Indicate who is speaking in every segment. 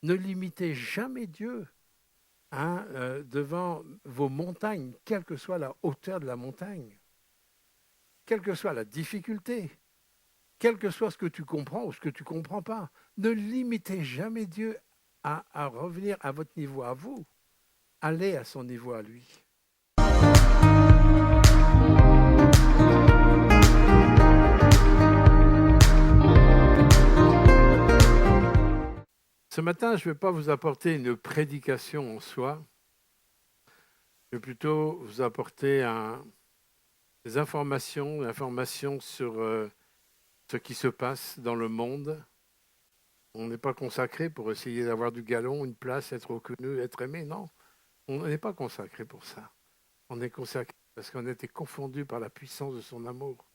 Speaker 1: Ne limitez jamais Dieu devant vos montagnes, quelle que soit la hauteur de la montagne, quelle que soit la difficulté, quel que soit ce que tu comprends ou ce que tu ne comprends pas. Ne limitez jamais Dieu à revenir à votre niveau à vous. Allez à son niveau à lui. Ce matin, je ne vais pas vous apporter une prédication en soi. Je vais plutôt vous apporter des informations sur ce qui se passe dans le monde. On n'est pas consacré pour essayer d'avoir du galon, une place, être reconnu, être aimé. Non, on n'est pas consacré pour ça. On est consacré parce qu'on a été confondu par la puissance de son amour,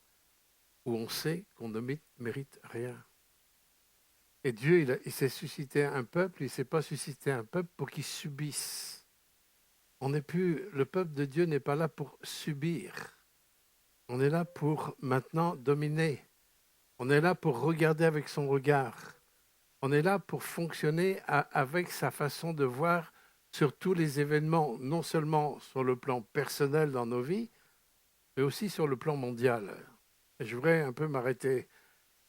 Speaker 1: où on sait qu'on ne mérite rien. Et Dieu, il s'est suscité un peuple, il ne s'est pas suscité un peuple pour qu'il subisse. Le peuple de Dieu n'est pas là pour subir. On est là pour maintenant dominer. On est là pour regarder avec son regard. On est là pour fonctionner avec sa façon de voir sur tous les événements, non seulement sur le plan personnel dans nos vies, mais aussi sur le plan mondial. Et je voudrais un peu m'arrêter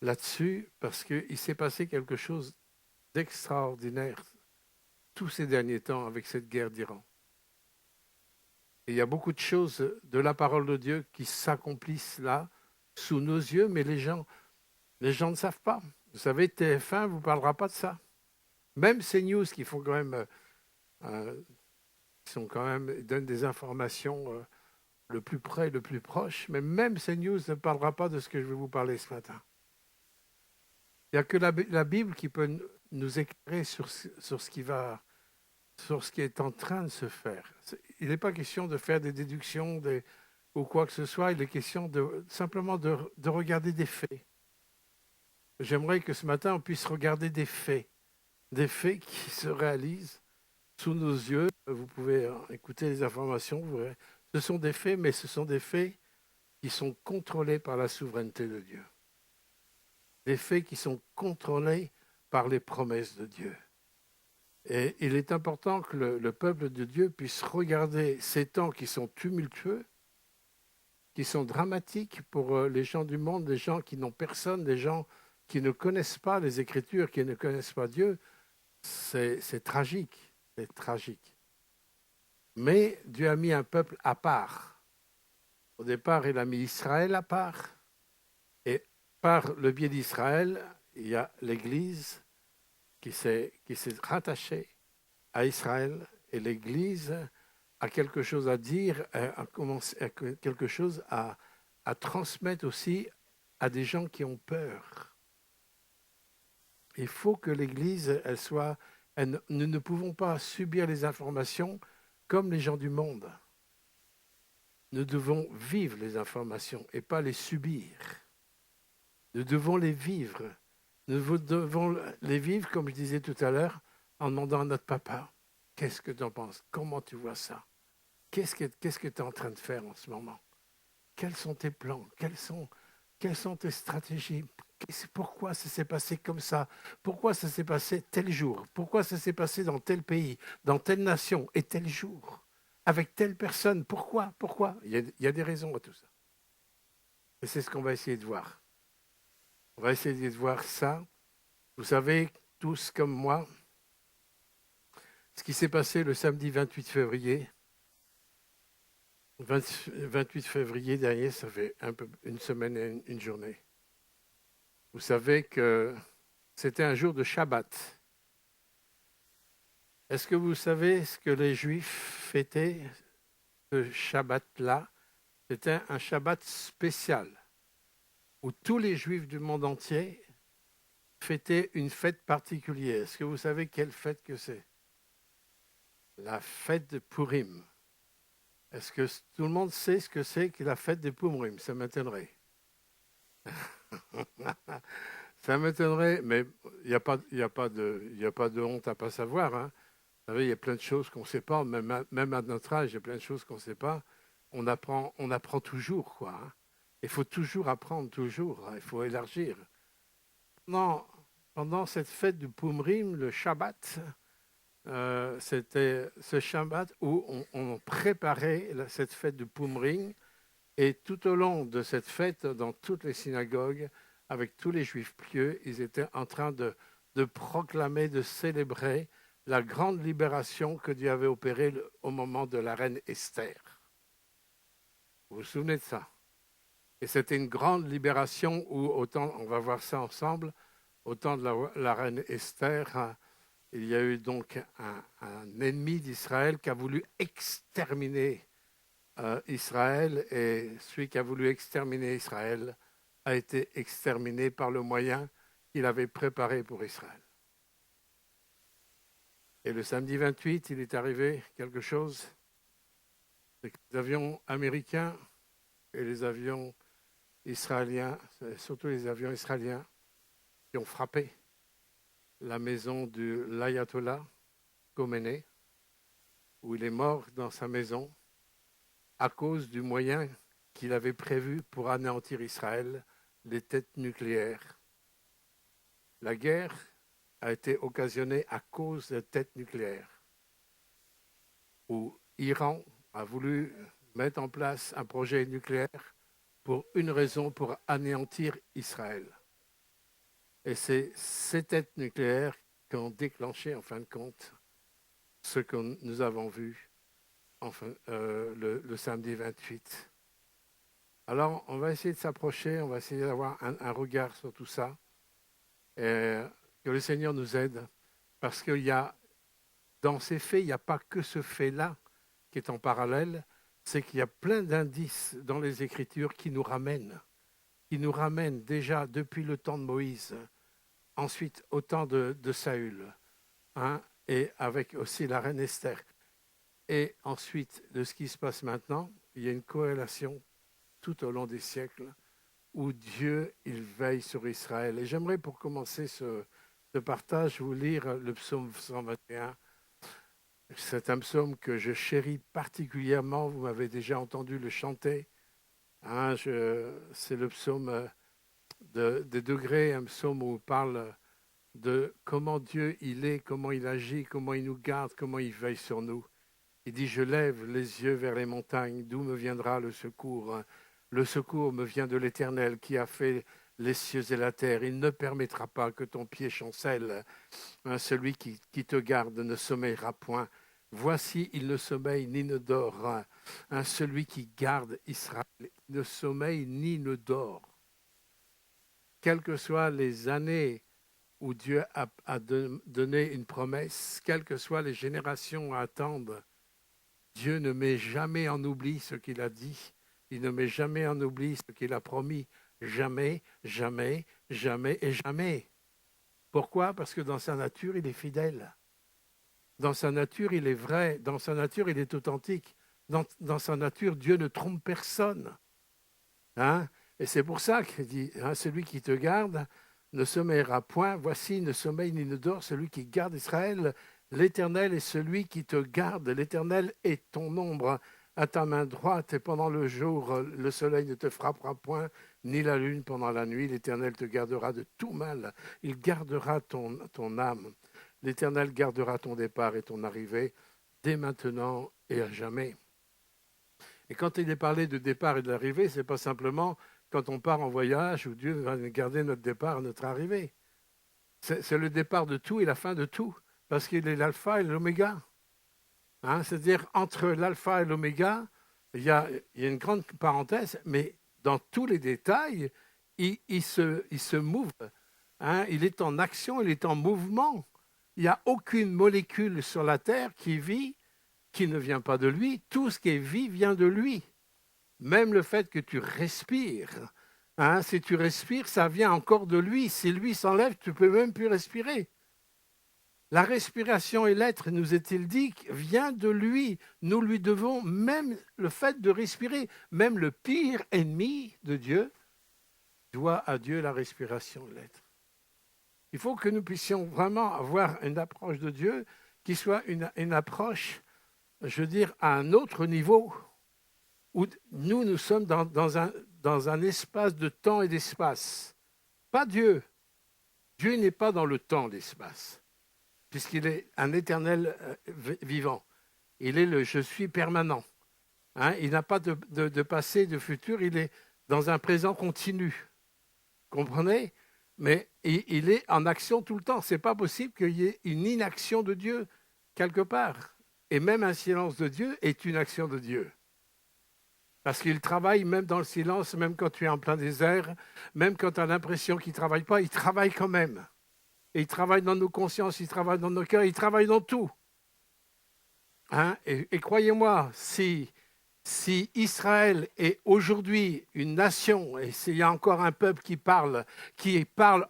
Speaker 1: là-dessus parce qu'il s'est passé quelque chose d'extraordinaire tous ces derniers temps avec cette guerre d'Iran. Et il y a beaucoup de choses de la parole de Dieu qui s'accomplissent là, sous nos yeux, mais les gens ne savent pas. Vous savez, TF1 ne vous parlera pas de ça. Même CNews, qui font quand même, ils donnent des informations le plus près, le plus proche, mais même CNews ne parlera pas de ce que je vais vous parler ce matin. Il n'y a que la Bible qui peut nous éclairer sur ce qui est en train de se faire. Il n'est pas question de faire des déductions ou quoi que ce soit, il est question simplement de regarder des faits. J'aimerais que ce matin, on puisse regarder des faits qui se réalisent sous nos yeux. Vous pouvez écouter les informations, vous verrez. Ce sont des faits, mais ce sont des faits qui sont contrôlés par la souveraineté de Dieu. Des faits qui sont contrôlés par les promesses de Dieu. Et il est important que le peuple de Dieu puisse regarder ces temps qui sont tumultueux, qui sont dramatiques pour les gens du monde, les gens qui n'ont personne, les gens qui ne connaissent pas les Écritures, qui ne connaissent pas Dieu. C'est tragique, c'est tragique. Mais Dieu a mis un peuple à part. Au départ, il a mis Israël à part. Et par le biais d'Israël, il y a l'Église qui s'est rattachée à Israël. Et l'Église a quelque chose à dire, quelque chose à transmettre aussi à des gens qui ont peur. Il faut que l'Église, nous ne pouvons pas subir les informations comme les gens du monde. Nous devons vivre les informations et pas les subir. Nous devons les vivre. Nous devons les vivre, comme je disais tout à l'heure, en demandant à notre papa, qu'est-ce que tu en penses? Comment tu vois ça? Qu'est-ce que tu es en train de faire en ce moment? Quels sont tes plans? Quelles sont tes stratégies? Pourquoi ça s'est passé comme ça? Pourquoi ça s'est passé tel jour? Pourquoi ça s'est passé dans tel pays, dans telle nation et tel jour? Avec telle personne? Pourquoi? Il y a des raisons à tout ça. Et c'est ce qu'on va essayer de voir. On va essayer de voir ça. Vous savez, tous comme moi, ce qui s'est passé le samedi 28 février. 28 février dernier, ça fait une semaine et une journée. Vous savez que c'était un jour de Shabbat. Est-ce que vous savez ce que les Juifs fêtaient ce Shabbat-là? C'était un Shabbat spécial où tous les Juifs du monde entier fêtaient une fête particulière. Est-ce que vous savez quelle fête que c'est? La fête de Purim. Est-ce que tout le monde sait ce que c'est que la fête de Purim? Ça m'étonnerait. Ça m'étonnerait, mais il n'y a pas de honte à ne pas savoir. Hein. Vous savez, il y a plein de choses qu'on ne sait pas, même à notre âge, il y a plein de choses qu'on ne sait pas. On apprend toujours, quoi. Il faut toujours apprendre, toujours. Il faut élargir. pendant cette fête du Purim, le Shabbat, c'était ce Shabbat où on préparait cette fête du Purim. Et tout au long de cette fête, dans toutes les synagogues, avec tous les juifs pieux, ils étaient en train de proclamer, de célébrer la grande libération que Dieu avait opérée au moment de la reine Esther. Vous vous souvenez de ça? Et c'était une grande libération où, autant, on va voir ça ensemble, au temps de la reine Esther, il y a eu donc un ennemi d'Israël qui a voulu exterminer Israël, et celui qui a voulu exterminer Israël a été exterminé par le moyen qu'il avait préparé pour Israël. Et le samedi 28, il est arrivé quelque chose. Les avions américains et les avions israéliens, surtout les avions israéliens, qui ont frappé la maison de l'ayatollah Khomeini, où il est mort dans sa maison à cause du moyen qu'il avait prévu pour anéantir Israël, les têtes nucléaires. La guerre a été occasionnée à cause des têtes nucléaires, où l'Iran a voulu mettre en place un projet nucléaire pour une raison, pour anéantir Israël. Et c'est ces têtes nucléaires qui ont déclenché, en fin de compte, ce que nous avons vu le samedi 28. Alors, on va essayer de s'approcher, on va essayer d'avoir un regard sur tout ça. Et que le Seigneur nous aide, parce qu'il y a, dans ces faits, il n'y a pas que ce fait-là qui est en parallèle, c'est qu'il y a plein d'indices dans les Écritures qui nous ramènent déjà depuis le temps de Moïse, ensuite au temps de Saül, et avec aussi la reine Esther. Et ensuite, de ce qui se passe maintenant, il y a une corrélation tout au long des siècles où Dieu, il veille sur Israël. Et j'aimerais, pour commencer ce partage, vous lire le psaume 121. C'est un psaume que je chéris particulièrement. Vous m'avez déjà entendu le chanter. C'est le psaume des degrés, un psaume où on parle de comment Dieu il est, comment il agit, comment il nous garde, comment il veille sur nous. Il dit, je lève les yeux vers les montagnes, d'où me viendra le secours? Le secours me vient de l'Éternel qui a fait les cieux et la terre. Il ne permettra pas que ton pied chancelle. Celui qui te garde ne sommeillera point. Voici, il ne sommeille ni ne dort. Celui qui garde Israël ne sommeille ni ne dort. Quelles que soient les années où Dieu a donné une promesse, quelles que soient les générations à attendre, Dieu ne met jamais en oubli ce qu'il a dit. Il ne met jamais en oubli ce qu'il a promis. Jamais, jamais, jamais et jamais. Pourquoi? Parce que dans sa nature, il est fidèle. Dans sa nature, il est vrai. Dans sa nature, il est authentique. Dans sa nature, Dieu ne trompe personne. Et c'est pour ça qu'il dit, celui qui te garde ne sommeillera point. Voici, ne sommeille ni ne dort celui qui garde Israël. L'Éternel est celui qui te garde. L'Éternel est ton ombre à ta main droite. Et pendant le jour, le soleil ne te frappera point, ni la lune pendant la nuit. L'Éternel te gardera de tout mal. Il gardera ton âme. L'Éternel gardera ton départ et ton arrivée dès maintenant et à jamais. Et quand il est parlé de départ et d'arrivée, ce n'est pas simplement quand on part en voyage où Dieu va garder notre départ et notre arrivée. C'est le départ de tout et la fin de tout. Parce qu'il est l'alpha et l'oméga. C'est-à-dire, entre l'alpha et l'oméga, il y a une grande parenthèse, mais dans tous les détails, il se mouve. Il est en action, il est en mouvement. Il n'y a aucune molécule sur la Terre qui vit, qui ne vient pas de lui. Tout ce qui vit vient de lui. Même le fait que tu respires. Si tu respires, ça vient encore de lui. Si lui s'enlève, tu ne peux même plus respirer. La respiration et l'être, nous est-il dit, vient de lui. Nous lui devons même le fait de respirer. Même le pire ennemi de Dieu doit à Dieu la respiration et l'être. Il faut que nous puissions vraiment avoir une approche de Dieu qui soit une approche, je veux dire, à un autre niveau, où nous sommes dans un espace de temps et d'espace. Pas Dieu. Dieu n'est pas dans le temps, l'espace, puisqu'il est un éternel vivant. Il est le « je suis permanent ». Hein, il n'a pas de passé, de futur, il est dans un présent continu. Comprenez? Mais il est en action tout le temps. Ce n'est pas possible qu'il y ait une inaction de Dieu quelque part. Et même un silence de Dieu est une action de Dieu. Parce qu'il travaille même dans le silence, même quand tu es en plein désert, même quand tu as l'impression qu'il ne travaille pas, il travaille quand même. Et il travaille dans nos consciences, il travaille dans nos cœurs, il travaille dans tout. Hein? Et croyez-moi, si Israël est aujourd'hui une nation, et s'il y a encore un peuple qui parle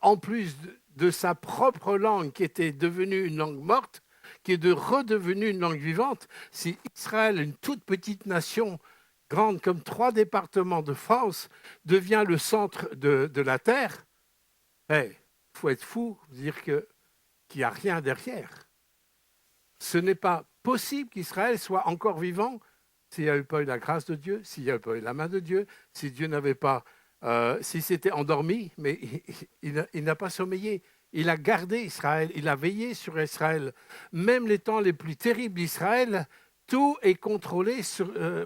Speaker 1: en plus de sa propre langue qui était devenue une langue morte, qui est redevenue une langue vivante, si Israël, une toute petite nation, grande comme 3 départements de France, devient le centre de la Terre, il faut être fou de dire qu'il n'y a rien derrière. Ce n'est pas possible qu'Israël soit encore vivant s'il n'y avait pas eu la grâce de Dieu, s'il n'y avait pas eu la main de Dieu, si Dieu n'avait pas, s'il s'était endormi, mais il n'a pas sommeillé. Il a gardé Israël, il a veillé sur Israël. Même les temps les plus terribles d'Israël, tout est contrôlé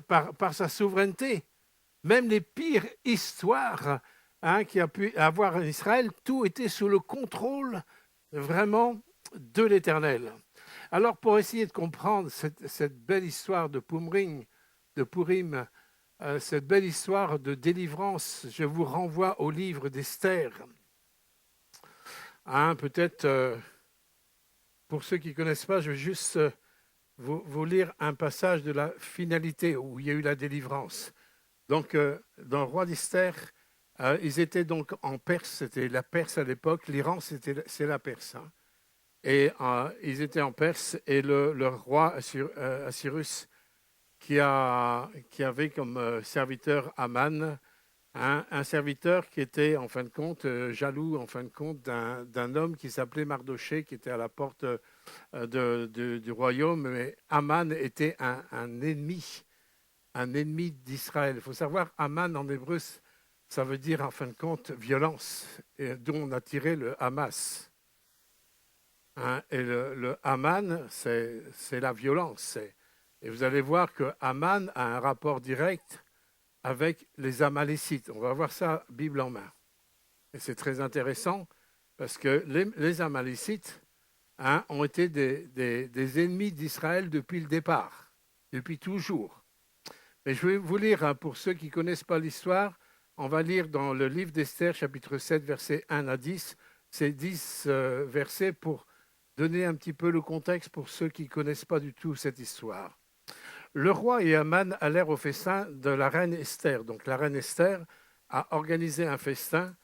Speaker 1: par sa souveraineté. Même les pires histoires qu'il y a pu avoir en Israël, tout était sous le contrôle vraiment de l'Éternel. Alors, pour essayer de comprendre cette belle histoire de Purim, cette belle histoire de délivrance, je vous renvoie au livre d'Esther. Peut-être, pour ceux qui ne connaissent pas, je vais juste vous lire un passage de la finalité où il y a eu la délivrance. Donc, dans le roi d'Esther, ils étaient donc en Perse, c'était la Perse à l'époque, l'Iran c'est la Perse. Hein. Et ils étaient en Perse et le roi Assyrus, qui avait comme serviteur Aman, un serviteur qui était en fin de compte jaloux en fin de compte d'un homme qui s'appelait Mardoché, qui était à la porte du royaume. Mais Aman était un ennemi d'Israël. Il faut savoir, Aman en hébreu, ça veut dire en fin de compte violence, et dont on a tiré le Hamas. Et le Haman, c'est la violence. Et vous allez voir que Haman a un rapport direct avec les Amalécites. On va voir ça, Bible en main. Et c'est très intéressant parce que les Amalécites ont été des ennemis d'Israël depuis le départ, depuis toujours. Mais je vais vous lire, pour ceux qui ne connaissent pas l'histoire, on va lire dans le livre d'Esther, chapitre 7, versets 1 à 10. C'est 10 versets pour donner un petit peu le contexte pour ceux qui ne connaissent pas du tout cette histoire. Le roi et Aman allèrent au festin de la reine Esther. Donc la reine Esther a organisé un festin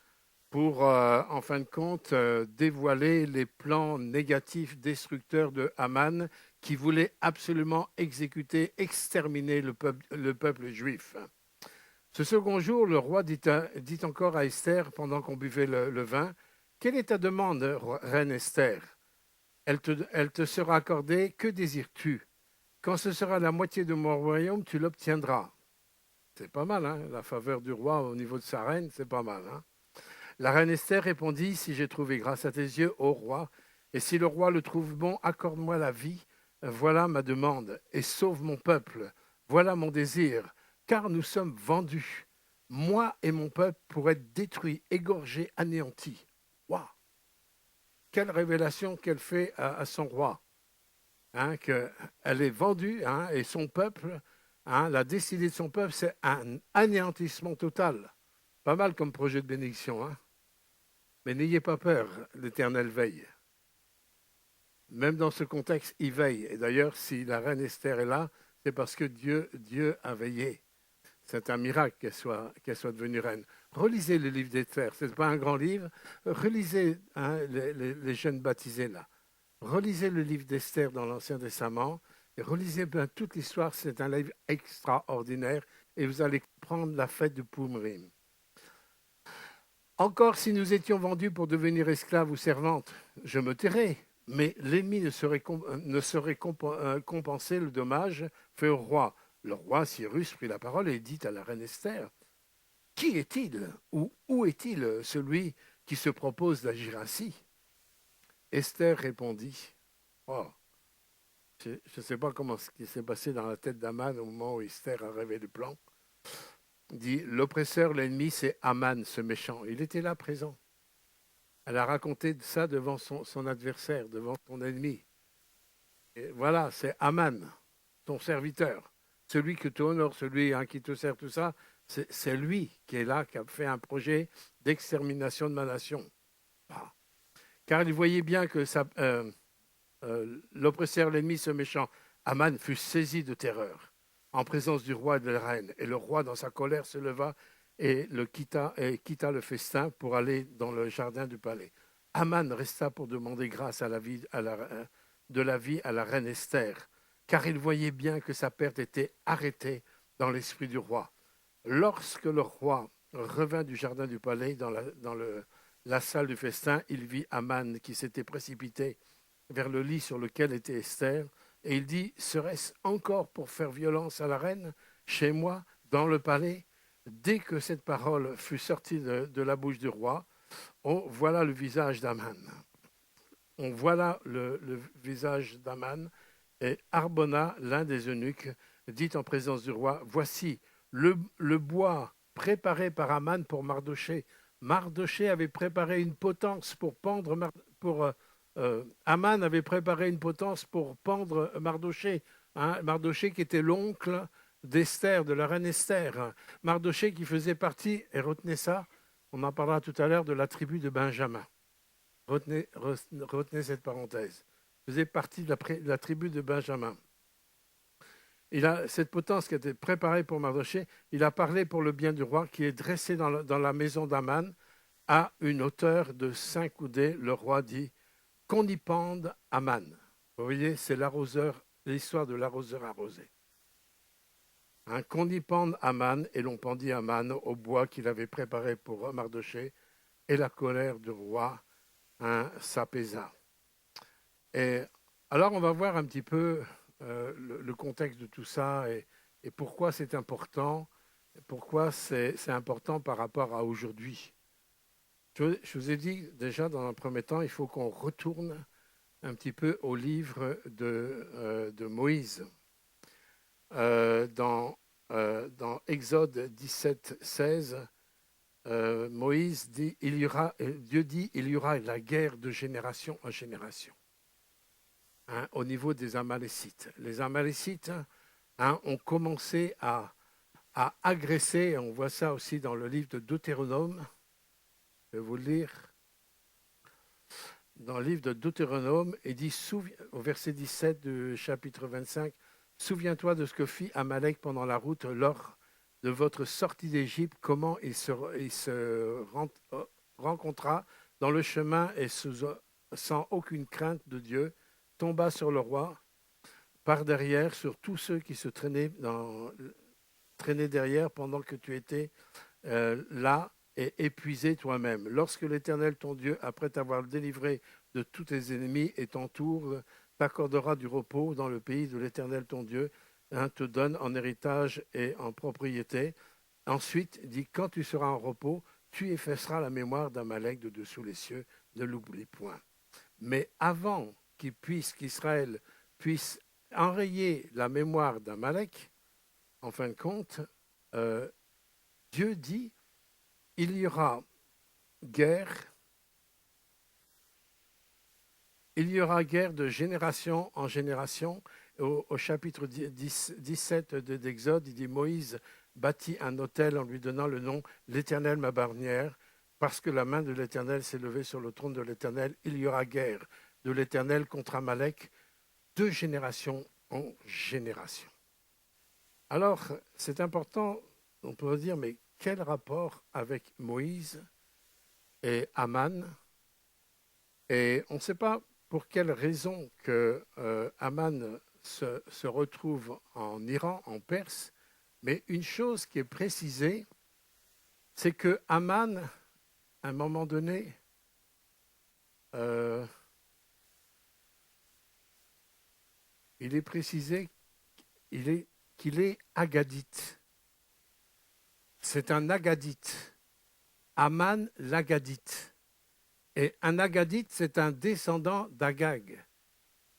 Speaker 1: pour, en fin de compte, dévoiler les plans négatifs, destructeurs de Aman, qui voulait absolument exécuter, exterminer le peuple juif. Ce second jour, le roi dit encore à Esther, pendant qu'on buvait le vin, « Quelle est ta demande, reine Esther ? Elle te sera accordée, que désires-tu ? Quand ce sera la moitié de mon royaume, tu l'obtiendras. » C'est pas mal, hein, la faveur du roi au niveau de sa reine, c'est pas mal. Hein. La reine Esther répondit, « Si j'ai trouvé grâce à tes yeux, ô roi, et si le roi le trouve bon, accorde-moi la vie, voilà ma demande, et sauve mon peuple, voilà mon désir, car nous sommes vendus, moi et mon peuple, pour être détruits, égorgés, anéantis. » Waouh! Quelle révélation qu'elle fait à son roi, qu'elle est vendue, et son peuple, la destinée de son peuple, c'est un anéantissement total. Pas mal comme projet de bénédiction. Mais n'ayez pas peur, l'Éternel veille. Même dans ce contexte, il veille. Et d'ailleurs, si la reine Esther est là, c'est parce que Dieu a veillé. C'est un miracle qu'elle soit devenue reine. Relisez le livre d'Esther. Ce n'est pas un grand livre. Relisez les jeunes baptisés là. Relisez le livre d'Esther dans l'Ancien Testament. Et relisez bien toute l'histoire. C'est un livre extraordinaire. Et vous allez comprendre la fête de Purim. Encore si nous étions vendus pour devenir esclaves ou servantes, je me tairais. Mais l'ennemi ne saurait compenser le dommage fait au roi. Le roi Cyrus prit la parole et dit à la reine Esther, « Qui est-il ou où est-il celui qui se propose d'agir ainsi ? Esther répondit, oh, je ne sais pas comment ce qui s'est passé dans la tête d'Aman au moment où Esther a rêvé le plan. Dit, l'oppresseur, l'ennemi, c'est Aman, ce méchant. Il était là présent. Elle a raconté ça devant son adversaire, devant son ennemi. Et voilà, c'est Aman, ton serviteur. Celui que tu honores, celui qui te sert, tout ça, c'est lui qui est là, qui a fait un projet d'extermination de ma nation. Ah. Car il voyait bien que l'oppresseur, l'ennemi, ce méchant, Aman fut saisi de terreur en présence du roi et de la reine. Et le roi, dans sa colère, se leva et quitta le festin pour aller dans le jardin du palais. Aman resta pour demander grâce de la vie à la reine Esther, car il voyait bien que sa perte était arrêtée dans l'esprit du roi. Lorsque le roi revint du jardin du palais dans la salle du festin, il vit Aman qui s'était précipité vers le lit sur lequel était Esther, et il dit, serait-ce encore pour faire violence à la reine, chez moi, dans le palais? Dès que cette parole fut sortie de la bouche du roi, on voilà le visage d'Aman. On voilà le visage d'Aman, et Harbona, l'un des eunuques, dit en présence du roi, voici le bois préparé par Aman pour Mardochée. Mardochée avait préparé une potence pour pendre Aman avait préparé une potence pour pendre Mardochée. Mardochée qui était l'oncle d'Esther, de la reine Esther. Mardochée qui faisait partie, et retenez ça, on en parlera tout à l'heure, de la tribu de Benjamin. Retenez cette parenthèse. Faisait partie de la tribu de Benjamin. Cette potence qui a été préparée pour Mardochée, il a parlé pour le bien du roi qui est dressé dans la maison d'Aman à une hauteur de 5 coudées. Le roi dit qu'on y pende Aman. Vous voyez, c'est l'histoire de l'arroseur arrosé. Qu'on y pende Aman, et l'on pendit Aman au bois qu'il avait préparé pour Mardochée, et la colère du roi s'apaisa. Et alors, on va voir un petit peu le contexte de tout ça et pourquoi c'est important, pourquoi c'est important par rapport à aujourd'hui. Je vous ai dit déjà dans un premier temps, il faut qu'on retourne un petit peu au livre de Moïse. Dans Exode 17, 16, Moïse dit, Dieu dit, il y aura la guerre de génération en génération. Au niveau des Amalécites. Les Amalécites ont commencé à agresser, on voit ça aussi dans le livre de Deutéronome, je vais vous le lire. Dans le livre de Deutéronome, il dit, au verset 17 du chapitre 25, « Souviens-toi de ce que fit Amalek pendant la route lors de votre sortie d'Égypte, comment il se rencontra dans le chemin et sans aucune crainte de Dieu, tomba sur le roi, par derrière, sur tous ceux qui se traînaient derrière pendant que tu étais là et épuisé toi-même. Lorsque l'Éternel, ton Dieu, après t'avoir délivré de tous tes ennemis et ton tour, t'accordera du repos dans le pays de l'Éternel, ton Dieu, te donne en héritage et en propriété. Ensuite, dit, quand tu seras en repos, tu effaceras la mémoire d'Amalek de dessous les cieux, ne l'oublie point. Mais avant qu'Israël puisse enrayer la mémoire d'Amalek, en fin de compte, Dieu dit, il y aura guerre de génération en génération. Au chapitre 17 d'Exode, il dit, Moïse bâtit un autel en lui donnant le nom « L'Éternel ma bannière », parce que la main de l'Éternel s'est levée sur le trône de l'Éternel. Il y aura guerre de l'Éternel contre Amalek, de génération en génération. Alors, c'est important, on peut dire, mais quel rapport avec Moïse et Aman? Et on ne sait pas pour quelle raison que Aman se retrouve en Iran, en Perse, mais une chose qui est précisée, c'est que Aman, à un moment donné, il est précisé qu'il est Aggadite. C'est un Aggadite. Aman l'Aggadite. Et un Agadite, c'est un descendant d'Agag.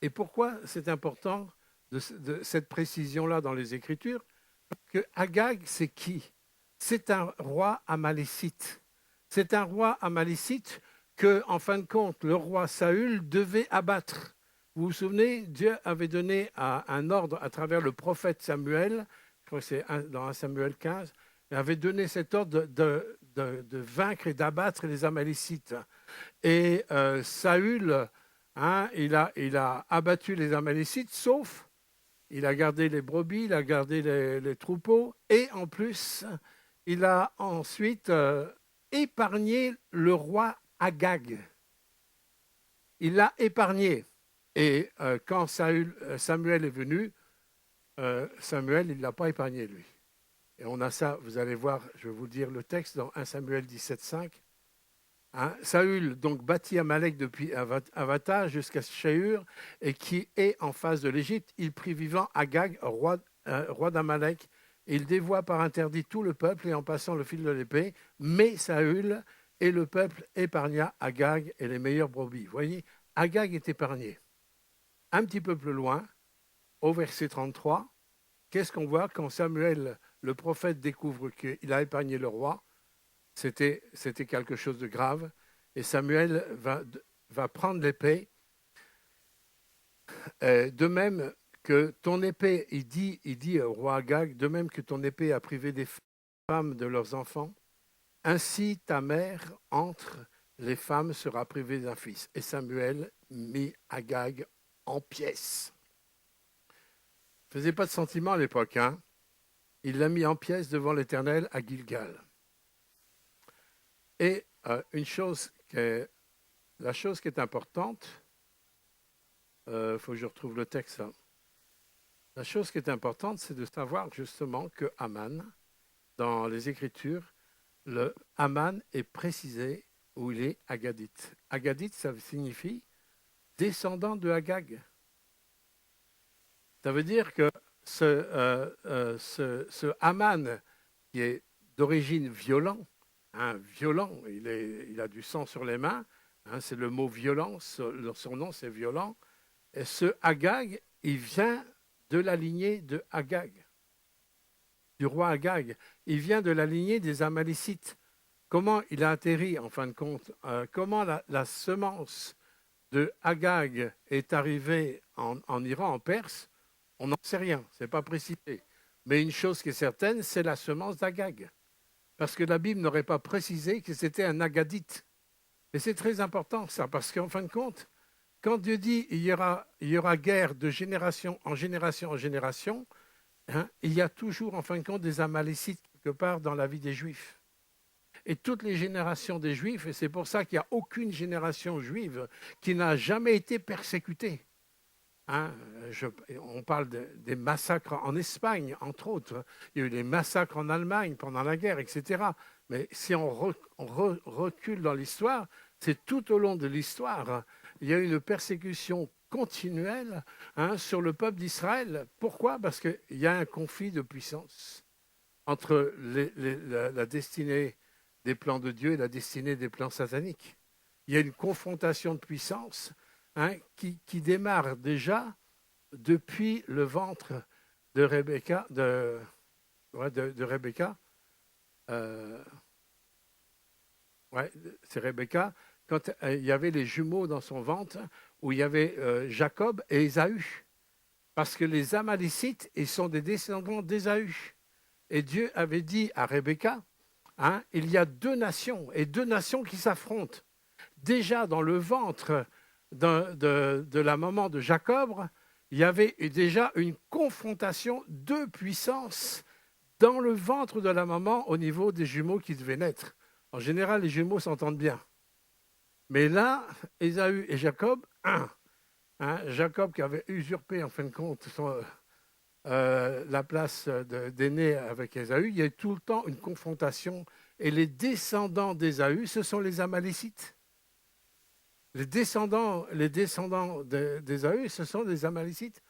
Speaker 1: Et pourquoi c'est important de cette précision-là dans les Écritures? Parce que Agag, c'est qui? C'est un roi amalécite. C'est un roi amalécite que, en fin de compte, le roi Saül devait abattre. Vous vous souvenez, Dieu avait donné un ordre à travers le prophète Samuel, je crois que c'est dans 1 Samuel 15, il avait donné cet ordre de vaincre et d'abattre les Amalécites. Et Saül, hein, il a abattu les Amalécites, sauf il a gardé les brebis, il a gardé les troupeaux, et en plus, il a ensuite épargné le roi Agag. Il l'a épargné. Et quand Samuel est venu, Samuel, il ne l'a pas épargné, lui. Et on a ça, vous allez voir, je vais vous dire le texte dans 1 Samuel 17,5. Hein, Saül donc bâtit Amalek depuis Avata jusqu'à Shahur, et qui est en face de l'Égypte. Il prit vivant Agag, roi d'Amalek. Il dévoie par interdit tout le peuple et en passant le fil de l'épée. Mais Saül et le peuple épargna Agag et les meilleures brebis. Vous voyez, Agag est épargné. Un petit peu plus loin, au verset 33, qu'est-ce qu'on voit quand Samuel, le prophète, découvre qu'il a épargné le roi? C'était quelque chose de grave. Et Samuel va prendre l'épée. De même que ton épée, il dit au roi Agag, de même que ton épée a privé des femmes de leurs enfants, ainsi ta mère entre les femmes sera privée d'un fils. Et Samuel mit Agag en pièces. Il ne faisait pas de sentiment à l'époque, hein? Il l'a mis en pièces devant l'Éternel à Gilgal. Et la chose qui est importante, il faut que je retrouve le texte là. La chose qui est importante, c'est de savoir justement que Aman, dans les Écritures, le Aman est précisé où il est Agadite. Agadite, ça signifie descendant de Agag. Ça veut dire que ce Aman, qui est d'origine violent, il a du sang sur les mains, hein, c'est le mot violence, son nom c'est violent, et ce Agag, il vient de la lignée de Agag, du roi Agag, il vient de la lignée des Amalécites. Comment il a atterri en fin de compte, comment la semence de Agag est arrivée en Iran, en Perse, on n'en sait rien, ce n'est pas précisé. Mais une chose qui est certaine, c'est la semence d'Agag. Parce que la Bible n'aurait pas précisé que c'était un Agadite. Et c'est très important ça, parce qu'en fin de compte, quand Dieu dit il y aura guerre de génération en génération en génération, hein, il y a toujours en fin de compte des Amalécites quelque part dans la vie des Juifs. Et toutes les générations des Juifs, et c'est pour ça qu'il n'y a aucune génération juive qui n'a jamais été persécutée. Hein, on parle des massacres en Espagne, entre autres. Il y a eu des massacres en Allemagne pendant la guerre, etc. Mais si on recule dans l'histoire, c'est tout au long de l'histoire, il y a eu une persécution continuelle, hein, sur le peuple d'Israël. Pourquoi? Parce qu'il y a un conflit de puissance entre la destinée des plans de Dieu et la destinée des plans sataniques. Il y a une confrontation de puissance, hein, qui démarre déjà depuis le ventre de Rebecca, de Rebecca. C'est Rebecca, quand il y avait les jumeaux dans son ventre, où il y avait Jacob et Ésaü. Parce que les Amalécites, ils sont des descendants d'Ésaü. Et Dieu avait dit à Rebecca, hein, il y a deux nations, et deux nations qui s'affrontent. Déjà dans le ventre de la maman de Jacob, il y avait déjà une confrontation de puissance dans le ventre de la maman au niveau des jumeaux qui devaient naître. En général, les jumeaux s'entendent bien. Mais là, Ésaü et Jacob, Jacob qui avait usurpé en fin de compte la place d'aîné avec Ésaü, il y a eu tout le temps une confrontation. Et les descendants d'Ésaü, ce sont les Amalécites. Les descendants d'Ésaü, ce sont des Amalécites.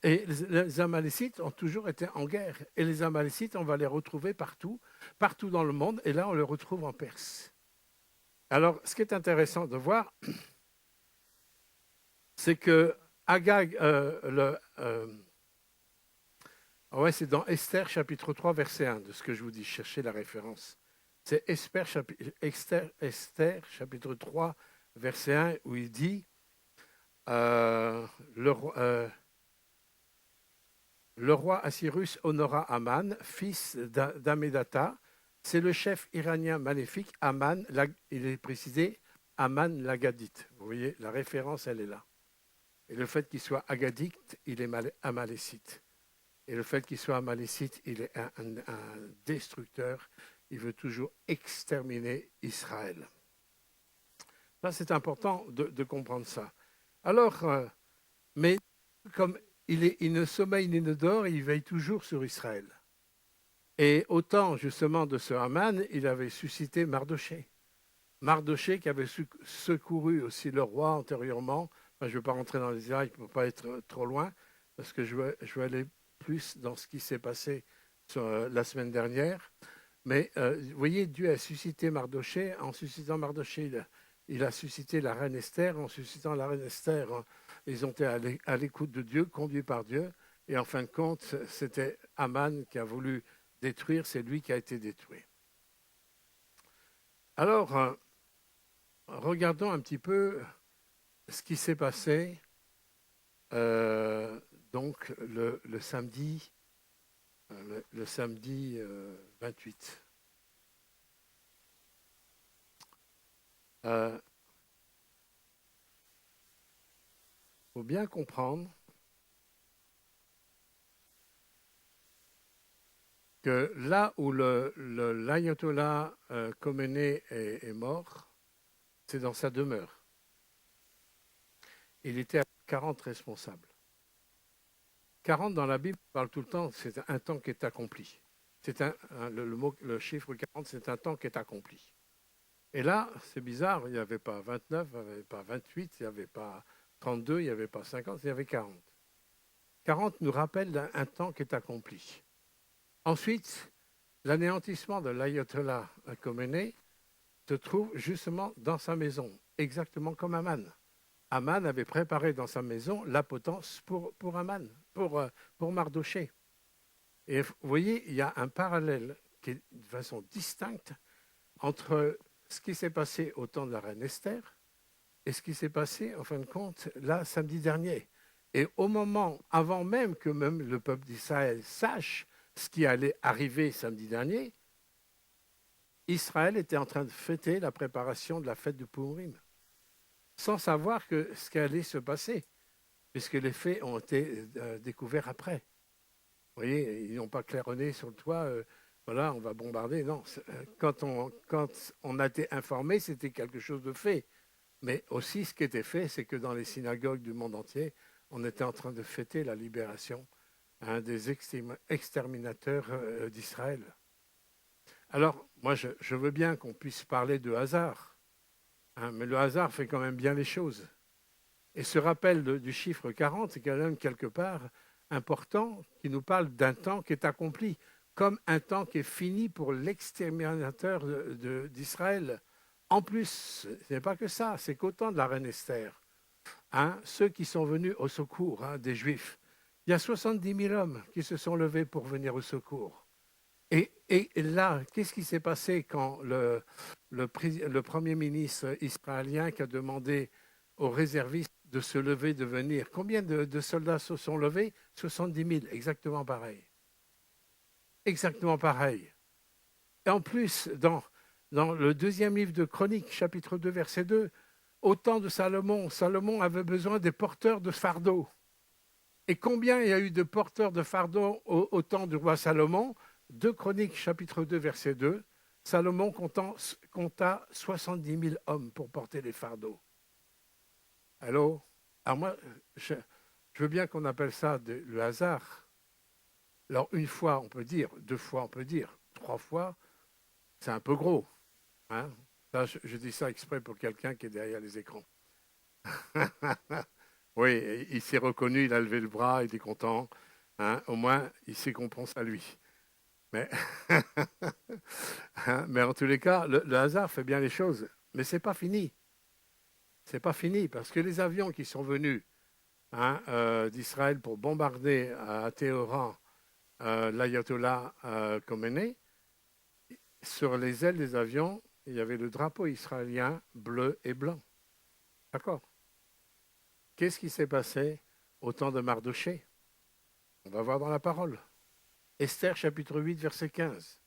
Speaker 1: Et les Amalécites ont toujours été en guerre. Et les Amalécites, on va les retrouver partout dans le monde. Et là, on les retrouve en Perse. Alors, ce qui est intéressant de voir, c'est que Agag, ouais, c'est dans Esther chapitre 3, verset 1, de ce que je vous dis, cherchez la référence. C'est Esther chapitre 3, verset 1, où il dit euh, le, roi- euh, le roi Assyrus honora Aman, fils d'Amédatha. C'est le chef iranien maléfique, Aman, il est précisé, Aman l'Agadite. Vous voyez, la référence, elle est là. Et le fait qu'il soit agadite, il est amalécite. Et le fait qu'il soit amalécite, il est un destructeur. Il veut toujours exterminer Israël. Ça, c'est important de comprendre ça. Alors, mais comme il ne sommeille ni ne dort, il veille toujours sur Israël. Et au temps justement de ce Haman, il avait suscité Mardoché. Mardoché qui avait secouru aussi le roi antérieurement. Enfin, je ne vais pas rentrer dans les détails pour ne pas être trop loin, parce que je veux aller plus dans ce qui s'est passé la semaine dernière. Mais vous voyez, Dieu a suscité Mardoché. En suscitant Mardoché, il a suscité la reine Esther. En suscitant la reine Esther, ils ont été à l'écoute de Dieu, conduits par Dieu. Et en fin de compte, c'était Haman qui a voulu détruire, c'est lui qui a été détruit. Alors, regardons un petit peu ce qui s'est passé donc le samedi, le samedi 28. Il faut bien comprendre que là où l'ayatollah Khomeini est mort, c'est dans sa demeure. Il était à 40 responsables. 40 dans la Bible parle tout le temps, c'est un temps qui est accompli. C'est le chiffre 40, c'est un temps qui est accompli. Et là, c'est bizarre, il n'y avait pas 29, il n'y avait pas 28, il n'y avait pas 32, il n'y avait pas 50, il y avait 40. 40 nous rappelle un temps qui est accompli. Ensuite, l'anéantissement de l'ayatollah Khomeini se trouve justement dans sa maison, exactement comme Aman. Aman avait préparé dans sa maison la potence pour Aman, pour Mardoché. Et vous voyez, il y a un parallèle qui est de façon distincte entre ce qui s'est passé au temps de la reine Esther et ce qui s'est passé, en fin de compte, là, samedi dernier. Et au moment, avant même que même le peuple d'Israël sache ce qui allait arriver samedi dernier, Israël était en train de fêter la préparation de la fête de Purim, sans savoir ce qui allait se passer, puisque les faits ont été découverts après. Vous voyez, ils n'ont pas claironné sur le toit, voilà, on va bombarder. Non, quand on a été informé, c'était quelque chose de fait. Mais aussi, ce qui était fait, c'est que dans les synagogues du monde entier, on était en train de fêter la libération des exterminateurs d'Israël. Alors, moi, je veux bien qu'on puisse parler de hasard, mais le hasard fait quand même bien les choses. Et ce rappel du chiffre 40, c'est quand même quelque part important, qui nous parle d'un temps qui est accompli, comme un temps qui est fini pour l'exterminateur d'Israël. En plus, ce n'est pas que ça, c'est qu'au temps de la reine Esther, ceux qui sont venus au secours des Juifs, il y a 70 000 hommes qui se sont levés pour venir au secours. Et là, qu'est-ce qui s'est passé quand le Premier ministre israélien qui a demandé aux réservistes de se lever, de venir, combien de soldats se sont levés? 70 000, exactement pareil. Exactement pareil. Et en plus, dans le deuxième livre de Chroniques, chapitre 2, verset 2, au temps de Salomon, Salomon avait besoin des porteurs de fardeaux. Et combien il y a eu de porteurs de fardeaux au temps du roi Salomon? 2 Chroniques, chapitre 2, verset 2, Salomon compta 70 000 hommes pour porter les fardeaux. Allô? Alors moi, je veux bien qu'on appelle ça le hasard. Alors une fois, on peut dire, 2 fois, on peut dire, 3 fois, c'est un peu gros. Hein? Là, je dis ça exprès pour quelqu'un qui est derrière les écrans. Oui, il s'est reconnu, il a levé le bras, il est content. Hein? Au moins, il sait qu'on pense à lui. Mais, mais en tous les cas, le hasard fait bien les choses. Mais ce n'est pas fini. Ce n'est pas fini parce que les avions qui sont venus d'Israël pour bombarder à Téhéran l'ayatollah Khomeini, sur les ailes des avions, il y avait le drapeau israélien bleu et blanc. D'accord. Qu'est-ce qui s'est passé au temps de Mardoché? On va voir dans la parole. Esther chapitre 8, verset 15.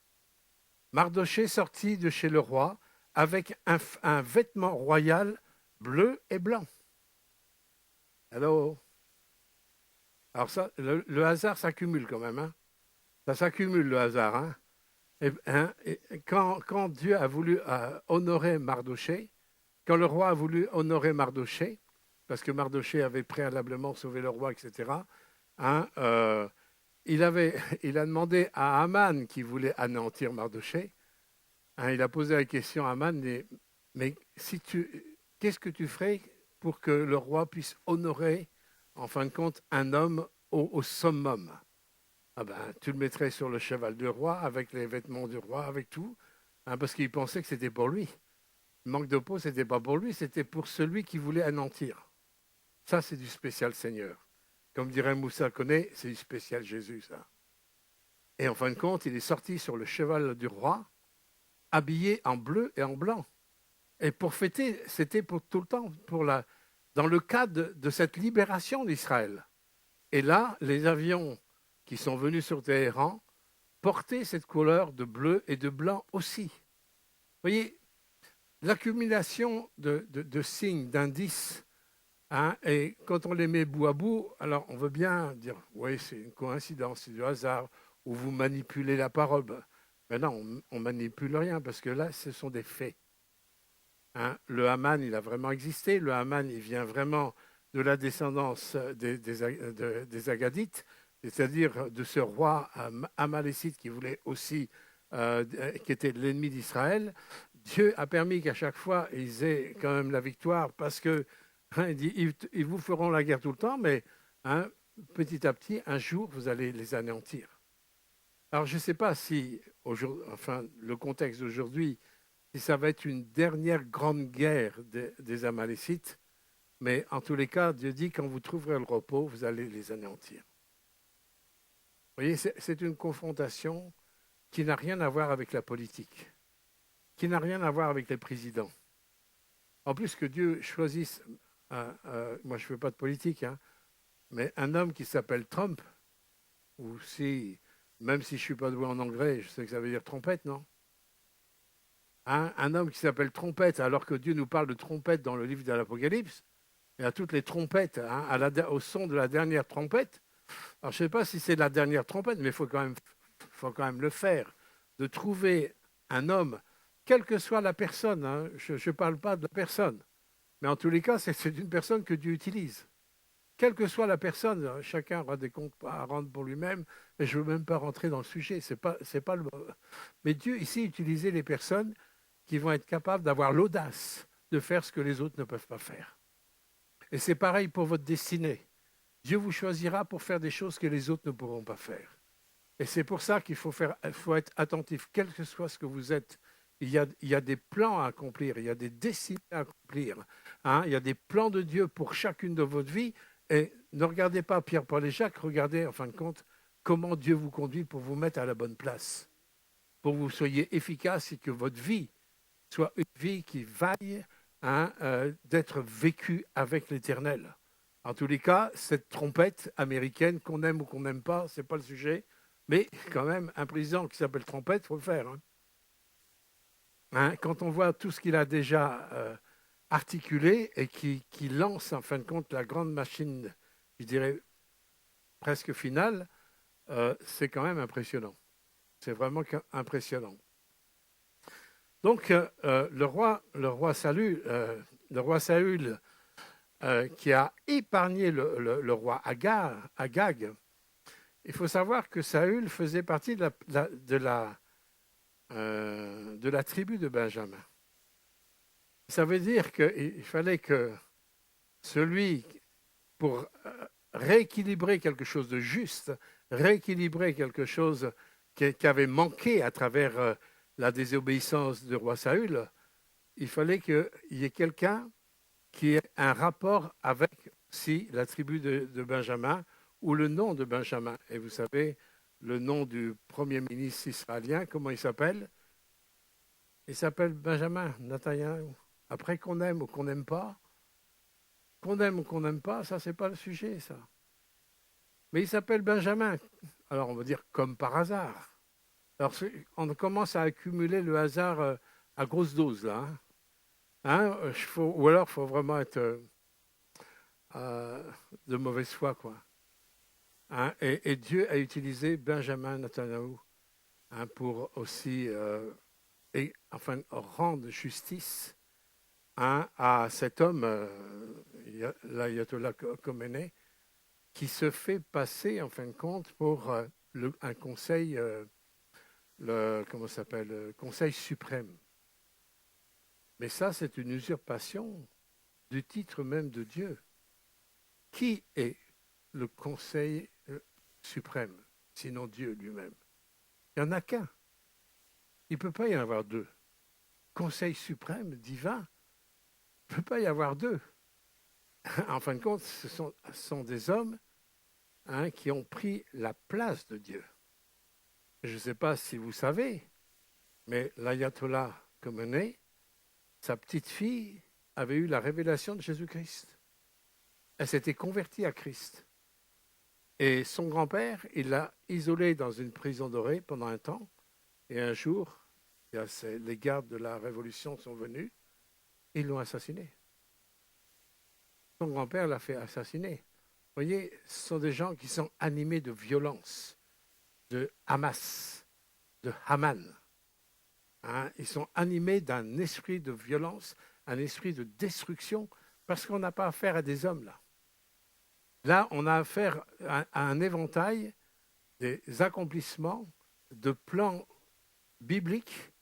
Speaker 1: Mardoché sortit de chez le roi avec un vêtement royal bleu et blanc. Hello. Alors ça, le hasard s'accumule quand même. Hein? Ça s'accumule le hasard. Hein? Et quand Dieu a voulu honorer Mardoché, quand le roi a voulu honorer Mardoché, parce que Mardoché avait préalablement sauvé le roi, etc., il a demandé à Haman qui voulait anéantir Mardoché, il a posé la question à Haman, mais qu'est-ce que tu ferais pour que le roi puisse honorer, en fin de compte, un homme au summum? Ah ben, tu le mettrais sur le cheval du roi, avec les vêtements du roi, avec tout, parce qu'il pensait que c'était pour lui. Le manque de peau, ce n'était pas pour lui, c'était pour celui qui voulait anéantir. Ça, c'est du spécial Seigneur. Comme dirait Moussa Koné, c'est du spécial Jésus, ça. Et en fin de compte, il est sorti sur le cheval du roi, habillé en bleu et en blanc. Et pour fêter, c'était pour tout le temps, dans le cadre de cette libération d'Israël. Et là, les avions qui sont venus sur Téhéran portaient cette couleur de bleu et de blanc aussi. Vous voyez, l'accumulation de signes, d'indices, et quand on les met bout à bout, alors on veut bien dire, oui, c'est une coïncidence, c'est du hasard, ou vous manipulez la parole. Mais non, on ne manipule rien, parce que là, ce sont des faits. Le Haman, il a vraiment existé. Le Haman, il vient vraiment de la descendance des Agadites, c'est-à-dire de ce roi amalécite qui voulait aussi, qui était l'ennemi d'Israël. Dieu a permis qu'à chaque fois, ils aient quand même la victoire parce que il dit, ils vous feront la guerre tout le temps, mais petit à petit, un jour, vous allez les anéantir. Alors, je ne sais pas si, le contexte d'aujourd'hui, si ça va être une dernière grande guerre des Amalécites, mais en tous les cas, Dieu dit, quand vous trouverez le repos, vous allez les anéantir. Vous voyez, c'est une confrontation qui n'a rien à voir avec la politique, qui n'a rien à voir avec les présidents. En plus que Dieu choisisse, moi je ne fais pas de politique, mais un homme qui s'appelle Trump, ou si, même si je ne suis pas doué en anglais, je sais que ça veut dire trompette, non? Un homme qui s'appelle trompette, alors que Dieu nous parle de trompette dans le livre de l'Apocalypse, et à toutes les trompettes, au son de la dernière trompette. Alors je ne sais pas si c'est la dernière trompette, mais il faut quand même le faire, de trouver un homme, quelle que soit la personne, je ne parle pas de la personne, mais en tous les cas, c'est une personne que Dieu utilise. Quelle que soit la personne, chacun aura des comptes à rendre pour lui-même, et je ne veux même pas rentrer dans le sujet, c'est pas le... Mais Dieu ici utilisait les personnes qui vont être capables d'avoir l'audace de faire ce que les autres ne peuvent pas faire. Et c'est pareil pour votre destinée. Dieu vous choisira pour faire des choses que les autres ne pourront pas faire. Et c'est pour ça qu'il faut être attentif, quel que soit ce que vous êtes. Il y a des plans à accomplir, il y a des destinées à accomplir. Il y a des plans de Dieu pour chacune de votre vie. Et ne regardez pas Pierre, Paul et Jacques, regardez en fin de compte comment Dieu vous conduit pour vous mettre à la bonne place, pour que vous soyez efficace et que votre vie soit une vie qui vaille d'être vécue avec l'Éternel. En tous les cas, cette trompette américaine, qu'on aime ou qu'on n'aime pas, ce n'est pas le sujet, mais quand même, un président qui s'appelle trompette, il faut le faire. Quand on voit tout ce qu'il a déjà articulé et qui lance, en fin de compte, la grande machine, je dirais, presque finale, c'est quand même impressionnant. C'est vraiment impressionnant. Donc, le roi Saül, qui a épargné le roi Agag, il faut savoir que Saül faisait partie de la tribu de Benjamin. Ça veut dire qu'il fallait que celui, pour rééquilibrer quelque chose de juste, rééquilibrer quelque chose qui avait manqué à travers la désobéissance du roi Saül, il fallait qu'il y ait quelqu'un qui ait un rapport avec si la tribu de Benjamin ou le nom de Benjamin. Et vous savez, le nom du premier ministre israélien, comment il s'appelle? Il s'appelle Benjamin Netanyahu. Après, qu'on aime ou qu'on n'aime pas, ça, c'est pas le sujet, ça. Mais il s'appelle Benjamin. Alors, on va dire comme par hasard. Alors, on commence à accumuler le hasard à grosse dose, là. Ou alors, il faut vraiment être de mauvaise foi, quoi. Et Dieu a utilisé Benjamin Netanyahu pour aussi rendre justice à cet homme, l'ayatollah Khomeini, qui se fait passer, en fin de compte, pour un conseil, Conseil suprême. Mais ça, c'est une usurpation du titre même de Dieu. Qui est le Conseil suprême, sinon Dieu lui-même? Il n'y en a qu'un. Il ne peut pas y en avoir deux. Conseil suprême, divin, il ne peut pas y avoir deux. En fin de compte, ce sont des hommes qui ont pris la place de Dieu. Je ne sais pas si vous savez, mais l'ayatollah Khomeini, sa petite fille, avait eu la révélation de Jésus-Christ. Elle s'était convertie à Christ. Et son grand-père, il l'a isolée dans une prison dorée pendant un temps. Et un jour, les gardes de la Révolution sont venus, ils l'ont assassiné. Son grand-père l'a fait assassiner. Vous voyez, ce sont des gens qui sont animés de violence, de Hamas, de Haman. Ils sont animés d'un esprit de violence, un esprit de destruction, parce qu'on n'a pas affaire à des hommes, là. Là, on a affaire à un éventail des accomplissements de plans bibliques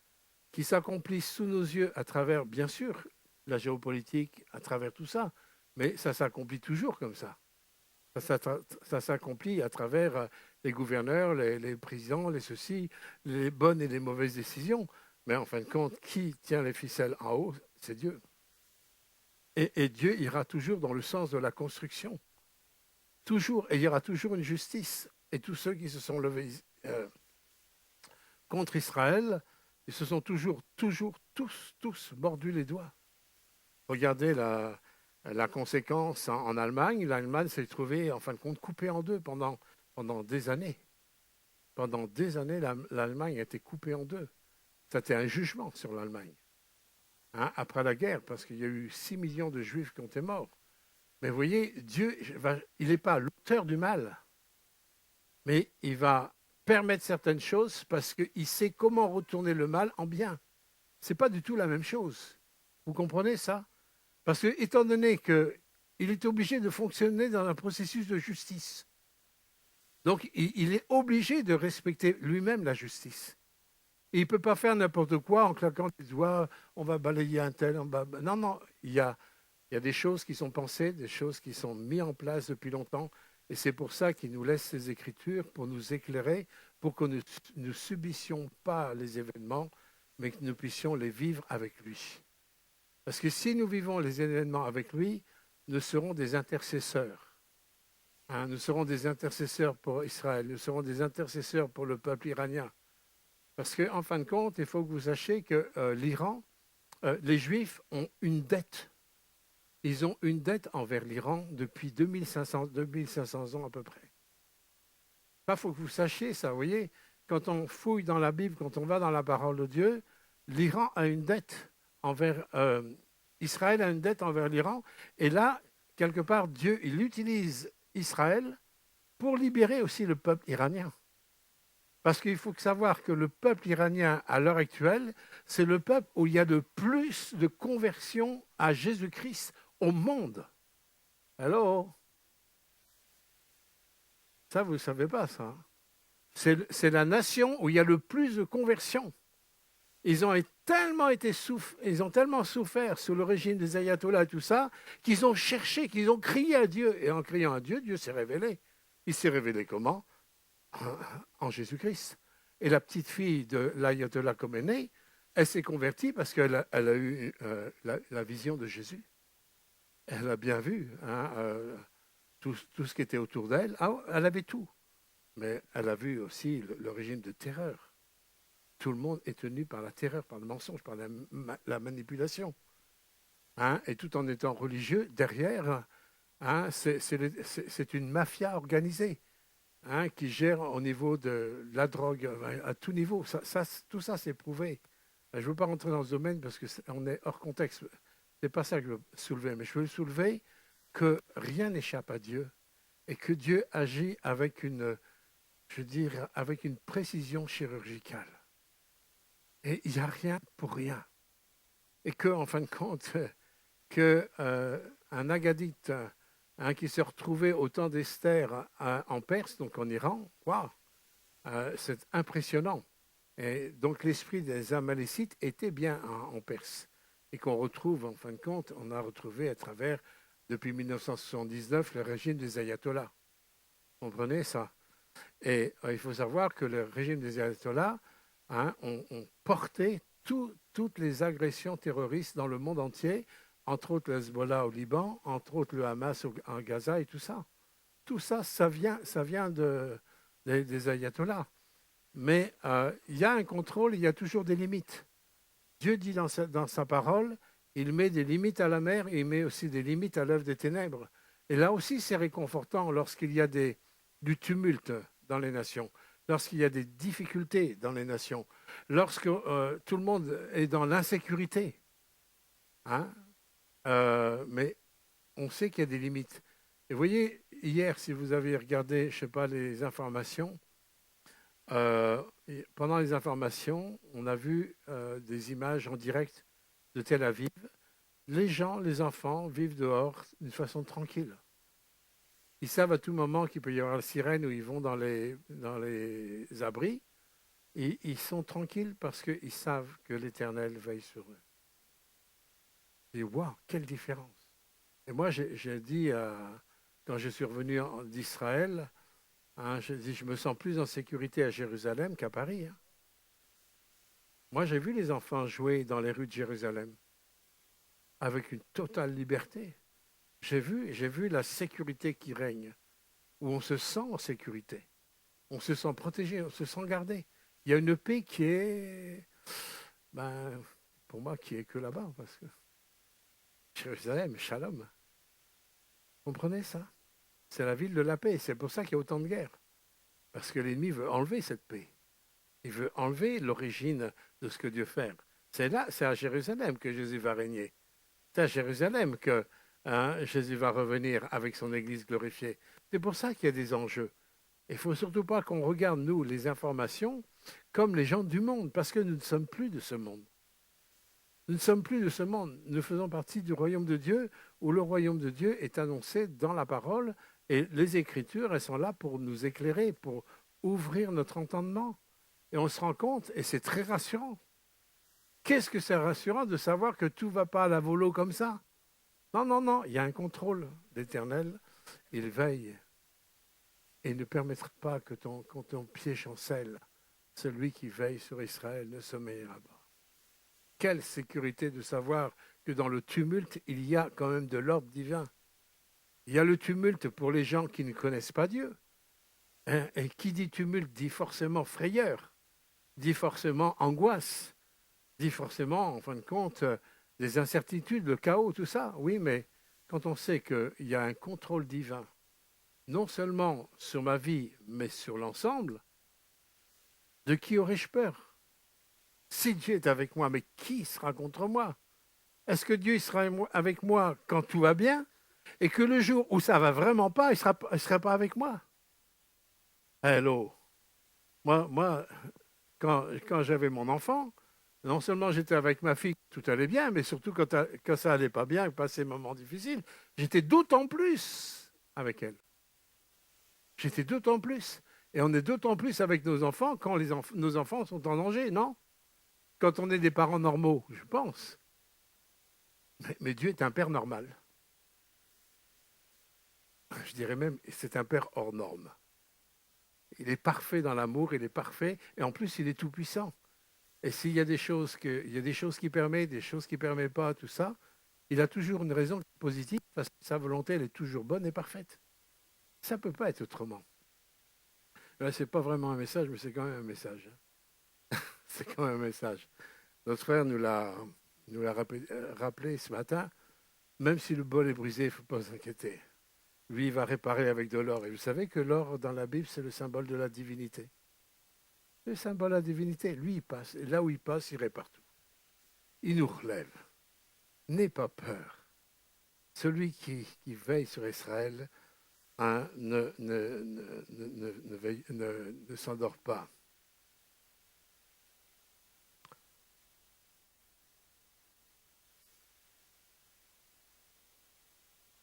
Speaker 1: qui s'accomplissent sous nos yeux à travers, bien sûr, la géopolitique, à travers tout ça, mais ça s'accomplit toujours comme ça. Ça s'accomplit à travers les gouverneurs, les présidents, les ceci, les bonnes et les mauvaises décisions. Mais en fin de compte, qui tient les ficelles en haut? C'est Dieu. Et Dieu ira toujours dans le sens de la construction. Toujours. Et il y aura toujours une justice. Et tous ceux qui se sont levés contre Israël, ils se sont toujours, tous mordus les doigts. Regardez la conséquence en Allemagne. L'Allemagne s'est trouvée, en fin de compte, coupée en deux pendant des années. Pendant des années, l'Allemagne a été coupée en deux. C'était un jugement sur l'Allemagne. Après la guerre, parce qu'il y a eu 6 millions de Juifs qui ont été morts. Mais vous voyez, Dieu, il n'est pas l'auteur du mal, mais il va permettre certaines choses parce qu'il sait comment retourner le mal en bien. Ce n'est pas du tout la même chose. Vous comprenez ça? Parce que, étant donné qu'il est obligé de fonctionner dans un processus de justice, donc il est obligé de respecter lui-même la justice. Et il ne peut pas faire n'importe quoi en claquant les doigts, on va balayer un tel. Non, il y a des choses qui sont pensées, des choses qui sont mises en place depuis longtemps. Et c'est pour ça qu'il nous laisse ces Écritures, pour nous éclairer, pour que nous ne subissions pas les événements, mais que nous puissions les vivre avec lui. Parce que si nous vivons les événements avec lui, nous serons des intercesseurs. Nous serons des intercesseurs pour Israël, nous serons des intercesseurs pour le peuple iranien. Parce qu'en fin de compte, il faut que vous sachiez que l'Iran, les Juifs ont une dette. Ils ont une dette envers l'Iran depuis 2500 ans à peu près. Il faut que vous sachiez ça, vous voyez. Quand on fouille dans la Bible, quand on va dans la parole de Dieu, l'Iran a une dette envers... Israël a une dette envers l'Iran. Et là, quelque part, Dieu, il utilise Israël pour libérer aussi le peuple iranien. Parce qu'il faut savoir que le peuple iranien, à l'heure actuelle, c'est le peuple où il y a le plus de conversions à Jésus-Christ au monde. Alors, ça, vous ne savez pas, ça. C'est la nation où il y a le plus de conversions. Ils ont tellement souffert sous le régime des ayatollahs et tout ça, qu'ils ont cherché, qu'ils ont crié à Dieu. Et en criant à Dieu, Dieu s'est révélé. Il s'est révélé comment? En Jésus-Christ. Et la petite fille de l'ayatollah Khomeini, Elle s'est convertie parce qu'elle a eu la vision de Jésus. Elle a bien vu tout ce qui était autour d'elle. Ah, elle avait tout. Mais elle a vu aussi le régime de terreur. Tout le monde est tenu par la terreur, par le mensonge, par la manipulation. Et tout en étant religieux, derrière, c'est une mafia organisée qui gère au niveau de la drogue, à tout niveau. Tout ça, c'est prouvé. Je ne veux pas rentrer dans ce domaine parce qu'on est hors contexte. Ce n'est pas ça que je veux soulever, mais je veux soulever que rien n'échappe à Dieu et que Dieu agit avec avec une précision chirurgicale. Et il n'y a rien pour rien. Et que, en fin de compte, un Agadite qui s'est retrouvé au temps d'Esther en Perse, donc en Iran, waouh, c'est impressionnant. Et donc l'esprit des Amalécites était bien en Perse. Et qu'on retrouve, en fin de compte, on a retrouvé à travers, depuis 1979, le régime des ayatollahs. Vous comprenez ça? Et il faut savoir que le régime des ayatollahs ont porté toutes les agressions terroristes dans le monde entier, entre autres le Hezbollah au Liban, entre autres le Hamas en Gaza et tout ça. Tout ça, ça vient des ayatollahs. Mais il y a un contrôle, il y a toujours des limites. Dieu dit dans sa parole, il met des limites à la mer et il met aussi des limites à l'œuvre des ténèbres. Et là aussi, c'est réconfortant lorsqu'il y a du tumulte dans les nations, lorsqu'il y a des difficultés dans les nations, lorsque tout le monde est dans l'insécurité. Mais on sait qu'il y a des limites. Et vous voyez, hier, si vous avez regardé, je ne sais pas, les informations, pendant les informations, on a vu des images en direct de Tel Aviv. Les gens, les enfants, vivent dehors d'une façon tranquille. Ils savent à tout moment qu'il peut y avoir la sirène où ils vont dans les abris. Et ils sont tranquilles parce qu'ils savent que l'Éternel veille sur eux. Et waouh, quelle différence! Et moi, j'ai dit, quand je suis revenu d'Israël, j'ai dit, je me sens plus en sécurité à Jérusalem qu'à Paris. Moi, j'ai vu les enfants jouer dans les rues de Jérusalem avec une totale liberté. J'ai vu la sécurité qui règne, où on se sent en sécurité, on se sent protégé, on se sent gardé. Il y a une paix qui est, pour moi, qui est que là-bas, parce que Jérusalem, Shalom. Vous comprenez ça? C'est la ville de la paix. C'est pour ça qu'il y a autant de guerres. Parce que l'ennemi veut enlever cette paix. Il veut enlever l'origine de ce que Dieu fait. C'est à Jérusalem que Jésus va régner. C'est à Jérusalem que Jésus va revenir avec son Église glorifiée. C'est pour ça qu'il y a des enjeux. Il ne faut surtout pas qu'on regarde, nous, les informations comme les gens du monde, parce que nous ne sommes plus de ce monde. Nous ne sommes plus de ce monde. Nous faisons partie du royaume de Dieu, où le royaume de Dieu est annoncé dans la parole, et les Écritures, elles sont là pour nous éclairer, pour ouvrir notre entendement. Et on se rend compte, et c'est très rassurant. Qu'est-ce que c'est rassurant de savoir que tout ne va pas à la volo comme ça? Non, non, non, il y a un contrôle d'Éternel. Il veille et ne permettra pas que ton pied chancelle. Celui qui veille sur Israël ne sommeillera pas. Quelle sécurité de savoir que dans le tumulte, il y a quand même de l'ordre divin. Il y a le tumulte pour les gens qui ne connaissent pas Dieu. Et qui dit tumulte dit forcément frayeur, dit forcément angoisse, dit forcément, en fin de compte, des incertitudes, le chaos, tout ça. Oui, mais quand on sait qu'il y a un contrôle divin, non seulement sur ma vie, mais sur l'ensemble, de qui aurais-je peur? Si Dieu est avec moi, mais qui sera contre moi? Est-ce que Dieu sera avec moi quand tout va bien et que le jour où ça va vraiment pas, il sera pas avec moi? Hello. Moi quand j'avais mon enfant, non seulement j'étais avec ma fille, tout allait bien, mais surtout quand ça allait pas bien, passé des moments difficiles, j'étais d'autant plus avec elle. J'étais d'autant plus. Et on est d'autant plus avec nos enfants quand nos enfants sont en danger, non? Quand on est des parents normaux, je pense. Mais Dieu est un père normal. Je dirais même, c'est un père hors norme. Il est parfait dans l'amour, il est parfait, et en plus, il est tout-puissant. Et s'il y a des choses il y a des choses qui permettent, des choses qui ne permettent pas, tout ça, il a toujours une raison positive parce que sa volonté, elle est toujours bonne et parfaite. Ça ne peut pas être autrement. Là, ce n'est pas vraiment un message, mais c'est quand même un message. C'est quand même un message. Notre frère nous l'a rappelé ce matin. Même si le bol est brisé, il ne faut pas s'inquiéter. Lui, il va réparer avec de l'or. Et vous savez que l'or, dans la Bible, c'est le symbole de la divinité. C'est le symbole de la divinité. Lui, il passe. Et là où il passe, il répare tout. Il nous relève. N'aie pas peur. Celui qui veille sur Israël hein, ne s'endort pas.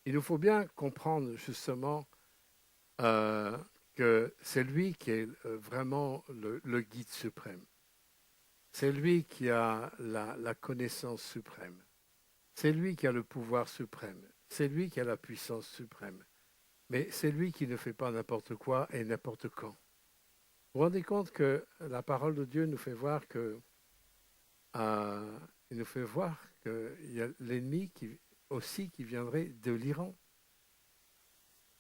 Speaker 1: Il nous faut bien comprendre justement euh, que c'est lui qui est vraiment le guide suprême. C'est lui qui a la connaissance suprême. C'est lui qui a le pouvoir suprême. C'est lui qui a la puissance suprême. Mais c'est lui qui ne fait pas n'importe quoi et n'importe quand. Vous vous rendez compte que la parole de Dieu nous fait voir que il nous fait voir qu'il y a l'ennemi aussi qui viendrait de l'Iran.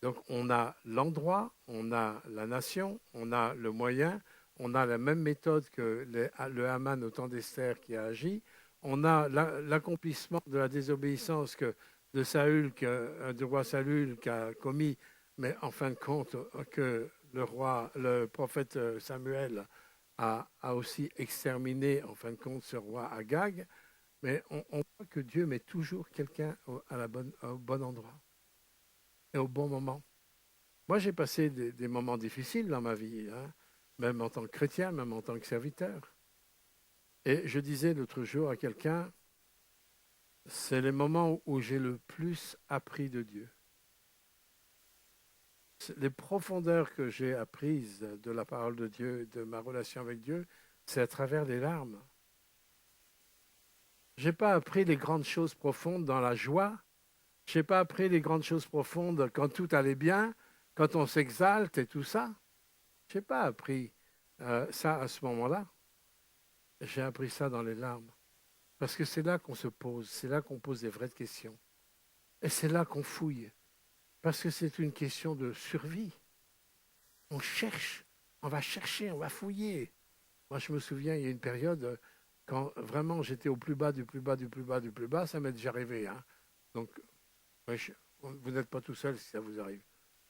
Speaker 1: Donc on a l'endroit, on a la nation, on a le moyen, on a la même méthode que le Haman au temps d'Esther qui a agi, on a l'accomplissement de la désobéissance du roi Saül qui a commis, mais en fin de compte que le prophète Samuel a aussi exterminé en fin de compte ce roi Agag, mais on voit que Dieu met toujours quelqu'un au bon endroit et au bon moment. Moi, j'ai passé des moments difficiles dans ma vie, hein, même en tant que chrétien, même en tant que serviteur. Et je disais l'autre jour à quelqu'un, c'est les moments où j'ai le plus appris de Dieu. Les profondeurs que j'ai apprises de la parole de Dieu, de ma relation avec Dieu, c'est à travers les larmes. Je n'ai pas appris les grandes choses profondes dans la joie. Je n'ai pas appris les grandes choses profondes quand tout allait bien, quand on s'exalte et tout ça. Je n'ai pas appris ça à ce moment-là. J'ai appris ça dans les larmes. Parce que c'est là qu'on se pose, c'est là qu'on pose des vraies questions. Et c'est là qu'on fouille. Parce que c'est une question de survie. On cherche, on va chercher, on va fouiller. Moi, je me souviens, il y a une période, quand vraiment j'étais au plus bas, du plus bas, du plus bas, du plus bas, ça m'est déjà arrivé. Hein. Donc, ouais, vous n'êtes pas tout seul si ça vous arrive.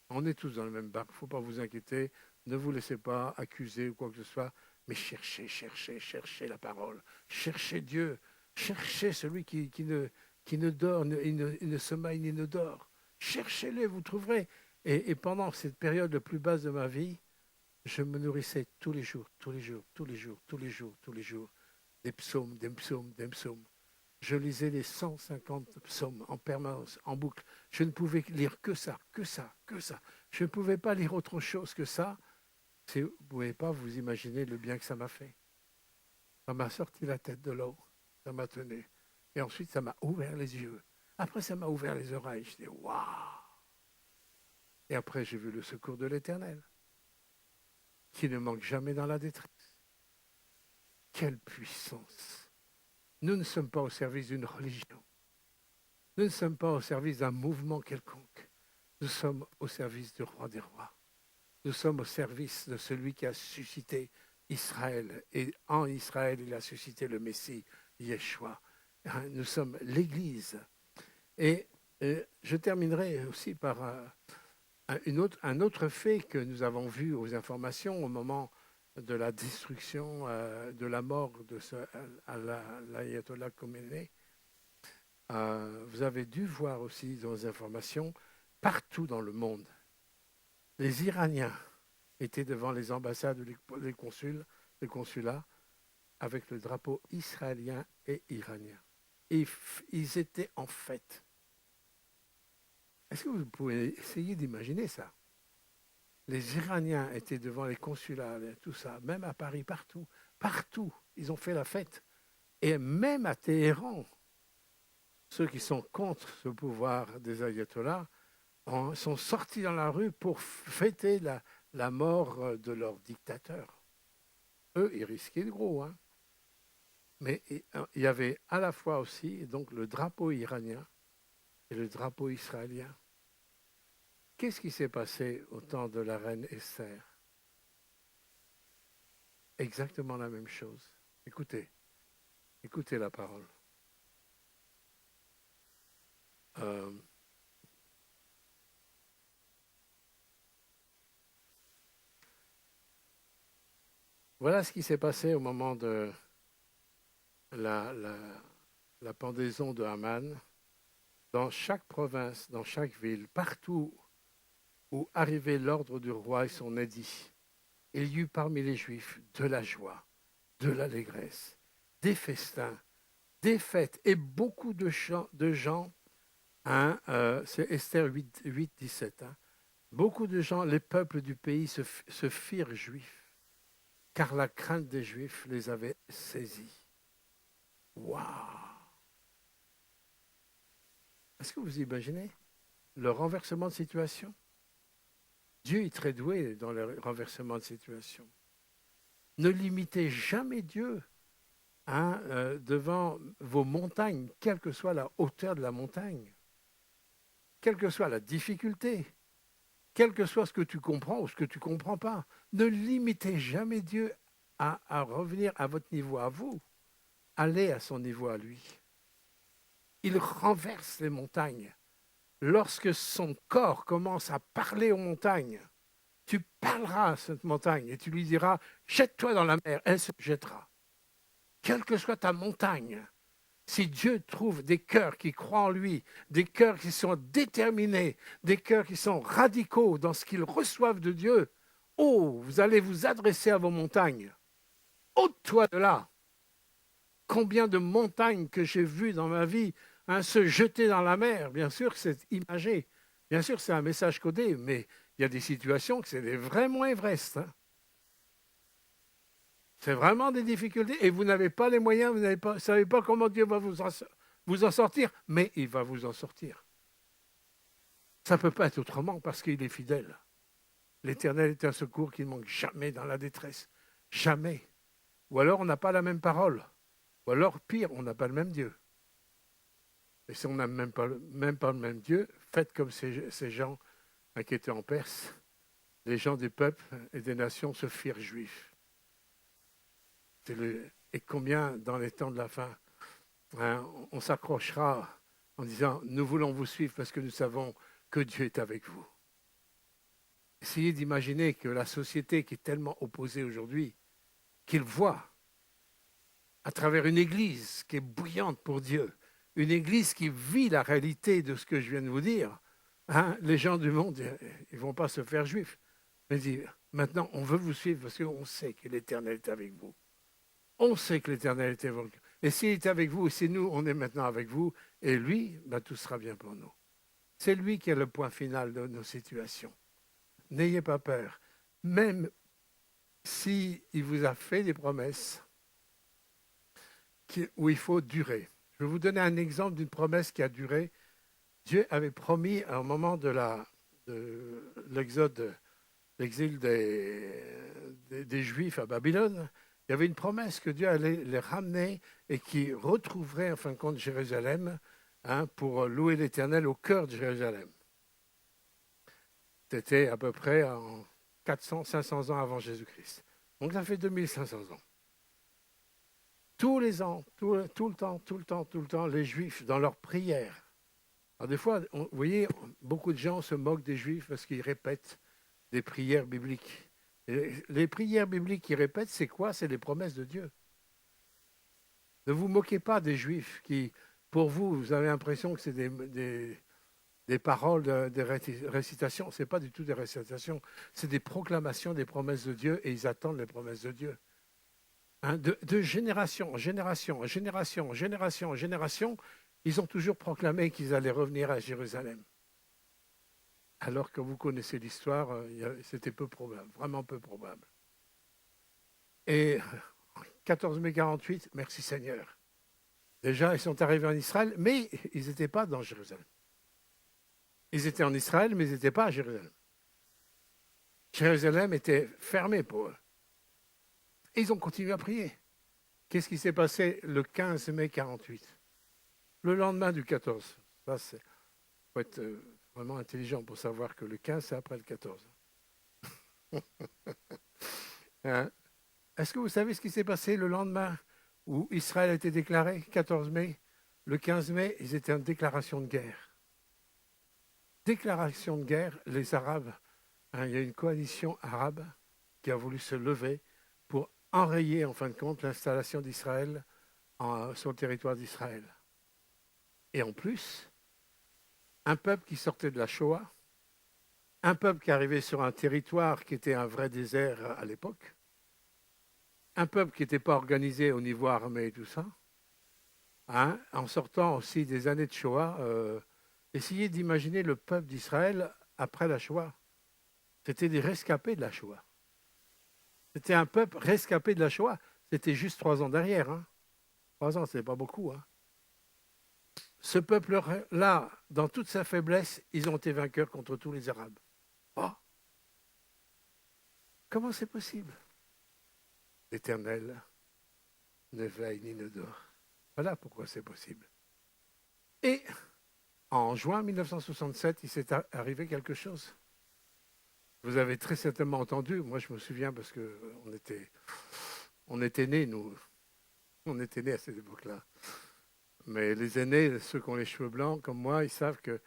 Speaker 1: On est tous dans le même bac, il ne faut pas vous inquiéter, ne vous laissez pas accuser ou quoi que ce soit, mais cherchez, cherchez, cherchez la parole, cherchez Dieu, cherchez celui qui ne dort, il ne sommeille ni ne dort. Cherchez-le, vous trouverez. Et pendant cette période la plus basse de ma vie, je me nourrissais tous les jours, tous les jours, tous les jours, tous les jours, tous les jours, des psaumes, des psaumes, des psaumes. Je lisais les 150 psaumes en permanence, en boucle. Je ne pouvais lire que ça, que ça, que ça. Je ne pouvais pas lire autre chose que ça. Vous ne pouvez pas vous imaginer le bien que ça m'a fait. Ça m'a sorti la tête de l'eau, ça m'a tenu. Et ensuite, ça m'a ouvert les yeux. Après, ça m'a ouvert les oreilles. Je dis, waouh! Et après, j'ai vu le secours de l'Éternel, qui ne manque jamais dans la détresse. Quelle puissance! Nous ne sommes pas au service d'une religion. Nous ne sommes pas au service d'un mouvement quelconque. Nous sommes au service du roi des rois. Nous sommes au service de celui qui a suscité Israël. Et en Israël, il a suscité le Messie, Yeshua. Nous sommes l'Église. Et je terminerai aussi par un autre fait que nous avons vu aux informations au moment de la destruction, de la mort de l'ayatollah Khomeini. Vous avez dû voir aussi dans les informations, partout dans le monde, les Iraniens étaient devant les ambassades ou les consulats avec le drapeau israélien et iranien. Et ils étaient en fête. Est-ce que vous pouvez essayer d'imaginer ça? Les Iraniens étaient devant les consulats, tout ça, même à Paris, partout, partout, ils ont fait la fête. Et même à Téhéran, ceux qui sont contre ce pouvoir des ayatollahs sont sortis dans la rue pour fêter la mort de leur dictateur. Eux, ils risquaient de gros. Hein. Mais il y avait à la fois aussi donc, le drapeau iranien et le drapeau israélien. Qu'est-ce qui s'est passé au temps de la reine Esther? Exactement la même chose. Écoutez, écoutez la parole. Euh, voilà ce qui s'est passé au moment de la, la, la pendaison de Haman. Dans chaque province, dans chaque ville, partout où arrivait l'ordre du roi et son édit, il y eut parmi les Juifs de la joie, de l'allégresse, des festins, des fêtes et beaucoup de gens. Hein, c'est Esther 8 17. Hein, beaucoup de gens, les peuples du pays se firent juifs, car la crainte des Juifs les avait saisis. Waouh! Est-ce que vous imaginez le renversement de situation? Dieu est très doué dans le renversement de situation. Ne limitez jamais Dieu, hein, devant vos montagnes, quelle que soit la hauteur de la montagne, quelle que soit la difficulté, quel que soit ce que tu comprends ou ce que tu ne comprends pas. Ne limitez jamais Dieu à revenir à votre niveau, à vous. Allez à son niveau, à lui. Il renverse les montagnes. Lorsque son corps commence à parler aux montagnes, tu parleras à cette montagne et tu lui diras, jette-toi dans la mer, elle se jettera. Quelle que soit ta montagne, si Dieu trouve des cœurs qui croient en lui, des cœurs qui sont déterminés, des cœurs qui sont radicaux dans ce qu'ils reçoivent de Dieu, oh, vous allez vous adresser à vos montagnes. Ôte-toi de là. Combien de montagnes que j'ai vues dans ma vie, hein, se jeter dans la mer. Bien sûr que c'est imagé. Bien sûr c'est un message codé, mais il y a des situations que c'est des vrais Mont Everest. Hein. C'est vraiment des difficultés et vous n'avez pas les moyens, vous ne savez pas comment Dieu va vous en sortir, mais il va vous en sortir. Ça ne peut pas être autrement parce qu'il est fidèle. L'Éternel est un secours qui ne manque jamais dans la détresse. Jamais. Ou alors on n'a pas la même parole. Ou alors, pire, on n'a pas le même Dieu. Et si on n'a même pas le même Dieu, faites comme ces gens qui étaient en Perse. Les gens des peuples et des nations se firent juifs. Et combien dans les temps de la fin, hein, on s'accrochera en disant, nous voulons vous suivre parce que nous savons que Dieu est avec vous. Essayez d'imaginer que la société qui est tellement opposée aujourd'hui, qu'il voit à travers une église qui est bouillante pour Dieu, une église qui vit la réalité de ce que je viens de vous dire, hein, les gens du monde, ils ne vont pas se faire juifs, mais dire, maintenant on veut vous suivre parce qu'on sait que l'Éternel est avec vous. On sait que l'Éternel est avec vous. Et s'il est avec vous, et si nous, on est maintenant avec vous, et lui, ben, tout sera bien pour nous. C'est lui qui est le point final de nos situations. N'ayez pas peur. Même s'il vous a fait des promesses où il faut durer. Je vais vous donner un exemple d'une promesse qui a duré. Dieu avait promis au moment de l'exode, l'exil des Juifs à Babylone, il y avait une promesse que Dieu allait les ramener et qui retrouverait en fin de compte Jérusalem, hein, pour louer l'Éternel au cœur de Jérusalem. C'était à peu près en 400, 500 ans avant Jésus-Christ. Donc ça fait 2500 ans. Tous les ans, tout le temps, les Juifs, dans leurs prières. Alors des fois, vous voyez, beaucoup de gens se moquent des Juifs parce qu'ils répètent des prières bibliques. Et les prières bibliques qu'ils répètent, c'est quoi? C'est les promesses de Dieu. Ne vous moquez pas des Juifs qui, pour vous, vous avez l'impression que c'est des paroles, des récitations. Ce n'est pas du tout des récitations, c'est des proclamations des promesses de Dieu et ils attendent les promesses de Dieu. Hein, de génération en génération, en génération, en génération, en génération, ils ont toujours proclamé qu'ils allaient revenir à Jérusalem. Alors que vous connaissez l'histoire, c'était peu probable, vraiment peu probable. Et 14 mai 48, merci Seigneur. Déjà, ils sont arrivés en Israël, mais ils n'étaient pas dans Jérusalem. Ils étaient en Israël, mais ils n'étaient pas à Jérusalem. Jérusalem était fermée pour eux. Et ils ont continué à prier. Qu'est-ce qui s'est passé le 15 mai 48? Le lendemain du 14. Ça, c'est faut être vraiment intelligent pour savoir que le 15, c'est après le 14. Hein? Est-ce que vous savez ce qui s'est passé le lendemain où Israël a été déclaré, 14 mai? Le 15 mai, ils étaient en déclaration de guerre. Déclaration de guerre, les Arabes, hein, il y a une coalition arabe qui a voulu se lever pour enrayer, en fin de compte, l'installation d'Israël sur le territoire d'Israël. Et en plus, un peuple qui sortait de la Shoah, un peuple qui arrivait sur un territoire qui était un vrai désert à l'époque, un peuple qui n'était pas organisé au niveau armé et tout ça, hein, en sortant aussi des années de Shoah, essayez d'imaginer le peuple d'Israël après la Shoah. C'était des rescapés de la Shoah. C'était un peuple rescapé de la Shoah. C'était juste 3 ans derrière. Hein. 3 ans, ce n'est pas beaucoup. Hein. Ce peuple-là, dans toute sa faiblesse, ils ont été vainqueurs contre tous les Arabes. Oh, comment c'est possible? L'Éternel ne veille ni ne dort. Voilà pourquoi c'est possible. Et en juin 1967, il s'est arrivé quelque chose. Vous avez très certainement entendu, moi je me souviens parce qu'on était nés, nous. On était nés à cette époque-là. Mais les aînés, ceux qui ont les cheveux blancs comme moi, ils savent que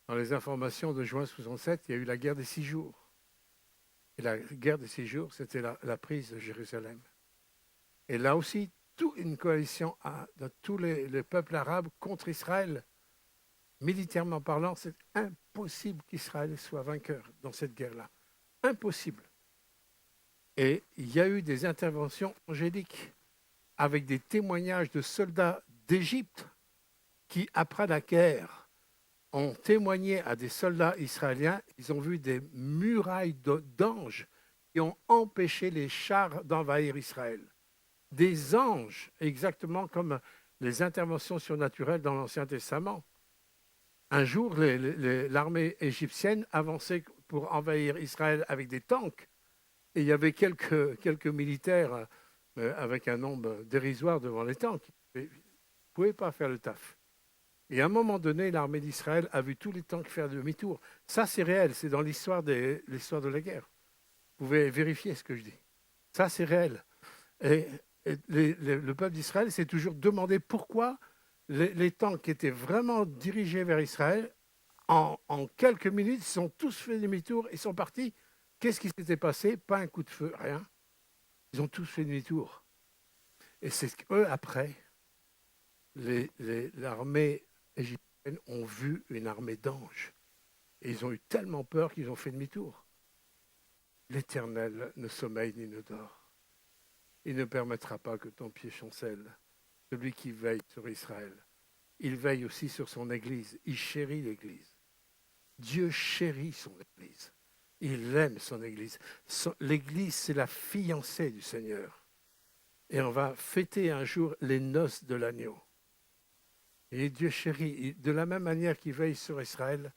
Speaker 1: dans les informations de juin 67, il y a eu la guerre des 6 jours. Et la guerre des 6 jours, c'était la prise de Jérusalem. Et là aussi, toute une coalition de tous les peuples arabes contre Israël. Militairement parlant, c'est impossible qu'Israël soit vainqueur dans cette guerre-là. Impossible. Et il y a eu des interventions angéliques avec des témoignages de soldats d'Égypte qui, après la guerre, ont témoigné à des soldats israéliens. Ils ont vu des murailles d'anges qui ont empêché les chars d'envahir Israël. Des anges, exactement comme les interventions surnaturelles dans l'Ancien Testament. Un jour, l'armée égyptienne avançait pour envahir Israël avec des tanks. Et il y avait quelques militaires avec un nombre dérisoire devant les tanks. Ils ne pouvaient pas faire le taf. Et à un moment donné, l'armée d'Israël a vu tous les tanks faire demi-tour. Ça, c'est réel, c'est dans l'histoire de la guerre. Vous pouvez vérifier ce que je dis. Ça, c'est réel. Et le peuple d'Israël s'est toujours demandé pourquoi les tanks qui étaient vraiment dirigés vers Israël, en quelques minutes, ils sont tous fait demi-tour et sont partis. Qu'est-ce qui s'était passé? Pas un coup de feu, rien. Ils ont tous fait demi-tour. Et c'est qu'eux, après, l'armée égyptienne ont vu une armée d'anges. Et ils ont eu tellement peur qu'ils ont fait demi-tour. L'Éternel ne sommeille ni ne dort. Il ne permettra pas que ton pied chancelle. Celui qui veille sur Israël. Il veille aussi sur son Église. Il chérit l'Église. Dieu chérit son Église. Il aime son Église. L'Église, c'est la fiancée du Seigneur. Et on va fêter un jour les noces de l'agneau. Et Dieu chérit, de la même manière qu'il veille sur Israël.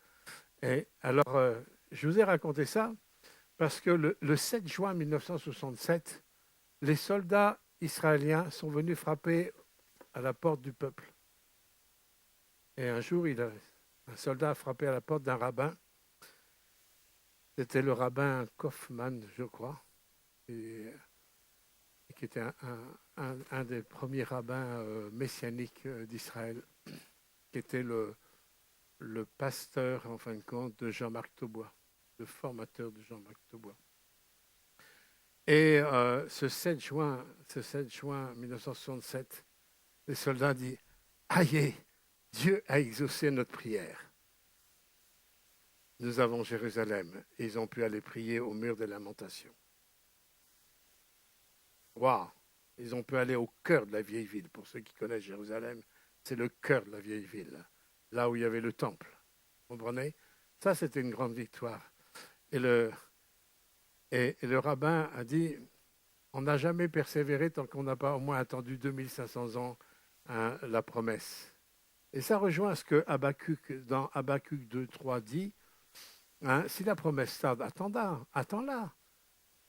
Speaker 1: Et alors, je vous ai raconté ça parce que le 7 juin 1967, les soldats israéliens sont venus frapper à la porte du peuple. Et un jour, un soldat a frappé à la porte d'un rabbin. C'était le rabbin Kaufmann, je crois, et qui était un des premiers rabbins messianiques d'Israël, qui était le pasteur, en fin de compte, de Jean-Marc Taubois, le formateur de Jean-Marc Taubois. Et ce 7 juin 1967, les soldats disent « Aïe, Dieu a exaucé notre prière. Nous avons Jérusalem. » Et ils ont pu aller prier au mur des lamentations. Waouh! Ils ont pu aller au cœur de la vieille ville. Pour ceux qui connaissent Jérusalem, c'est le cœur de la vieille ville, là où il y avait le temple. Vous comprenez? Ça, c'était une grande victoire. Et le rabbin a dit, on n'a jamais persévéré tant qu'on n'a pas au moins attendu 2500 ans la promesse. Et ça rejoint ce que dans Habakkuk 2.3 dit, si la promesse tarde, attends-la.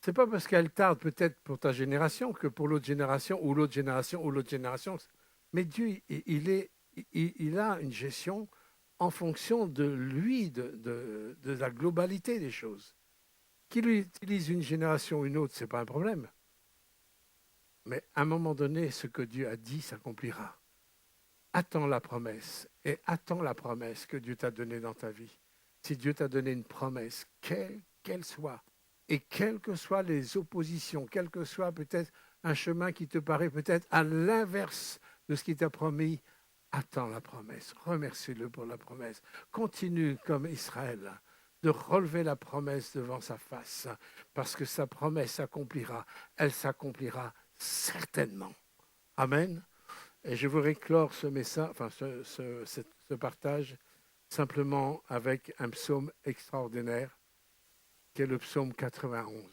Speaker 1: C'est pas parce qu'elle tarde peut-être pour ta génération que pour l'autre génération ou l'autre génération ou l'autre génération. Mais Dieu, il a une gestion en fonction de lui, de la globalité des choses. Qu'il utilise une génération ou une autre, c'est pas un problème. Mais à un moment donné, ce que Dieu a dit s'accomplira. Attends la promesse et attends la promesse que Dieu t'a donnée dans ta vie. Si Dieu t'a donné une promesse, quelle qu'elle soit, et quelles que soient les oppositions, quel que soit peut-être un chemin qui te paraît peut-être à l'inverse de ce qu'il t'a promis, attends la promesse, remercie-le pour la promesse. Continue comme Israël de relever la promesse devant sa face, parce que sa promesse s'accomplira, elle s'accomplira certainement. Amen. Et je voudrais clore ce message, enfin ce partage simplement avec un psaume extraordinaire, qui est le psaume 91,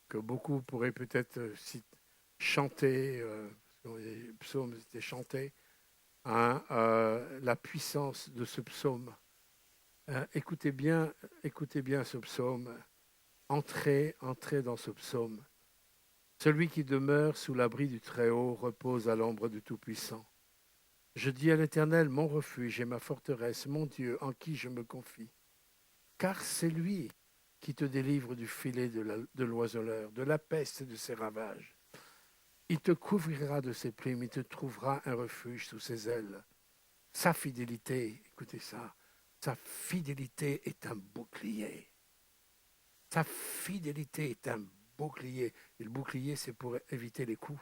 Speaker 1: que beaucoup pourraient peut-être chanter, parce que les psaumes étaient chantés, hein, la puissance de ce psaume. Écoutez bien ce psaume, entrez dans ce psaume. Celui qui demeure sous l'abri du Très-Haut repose à l'ombre du Tout-Puissant. Je dis à l'Éternel, mon refuge et ma forteresse, mon Dieu, en qui je me confie. Car c'est lui qui te délivre du filet de l'oiseleur, de la peste et de ses ravages. Il te couvrira de ses plumes, il te trouvera un refuge sous ses ailes. Sa fidélité, écoutez ça, sa fidélité est un bouclier. Sa fidélité est un bouclier. Et le bouclier, c'est pour éviter les coups.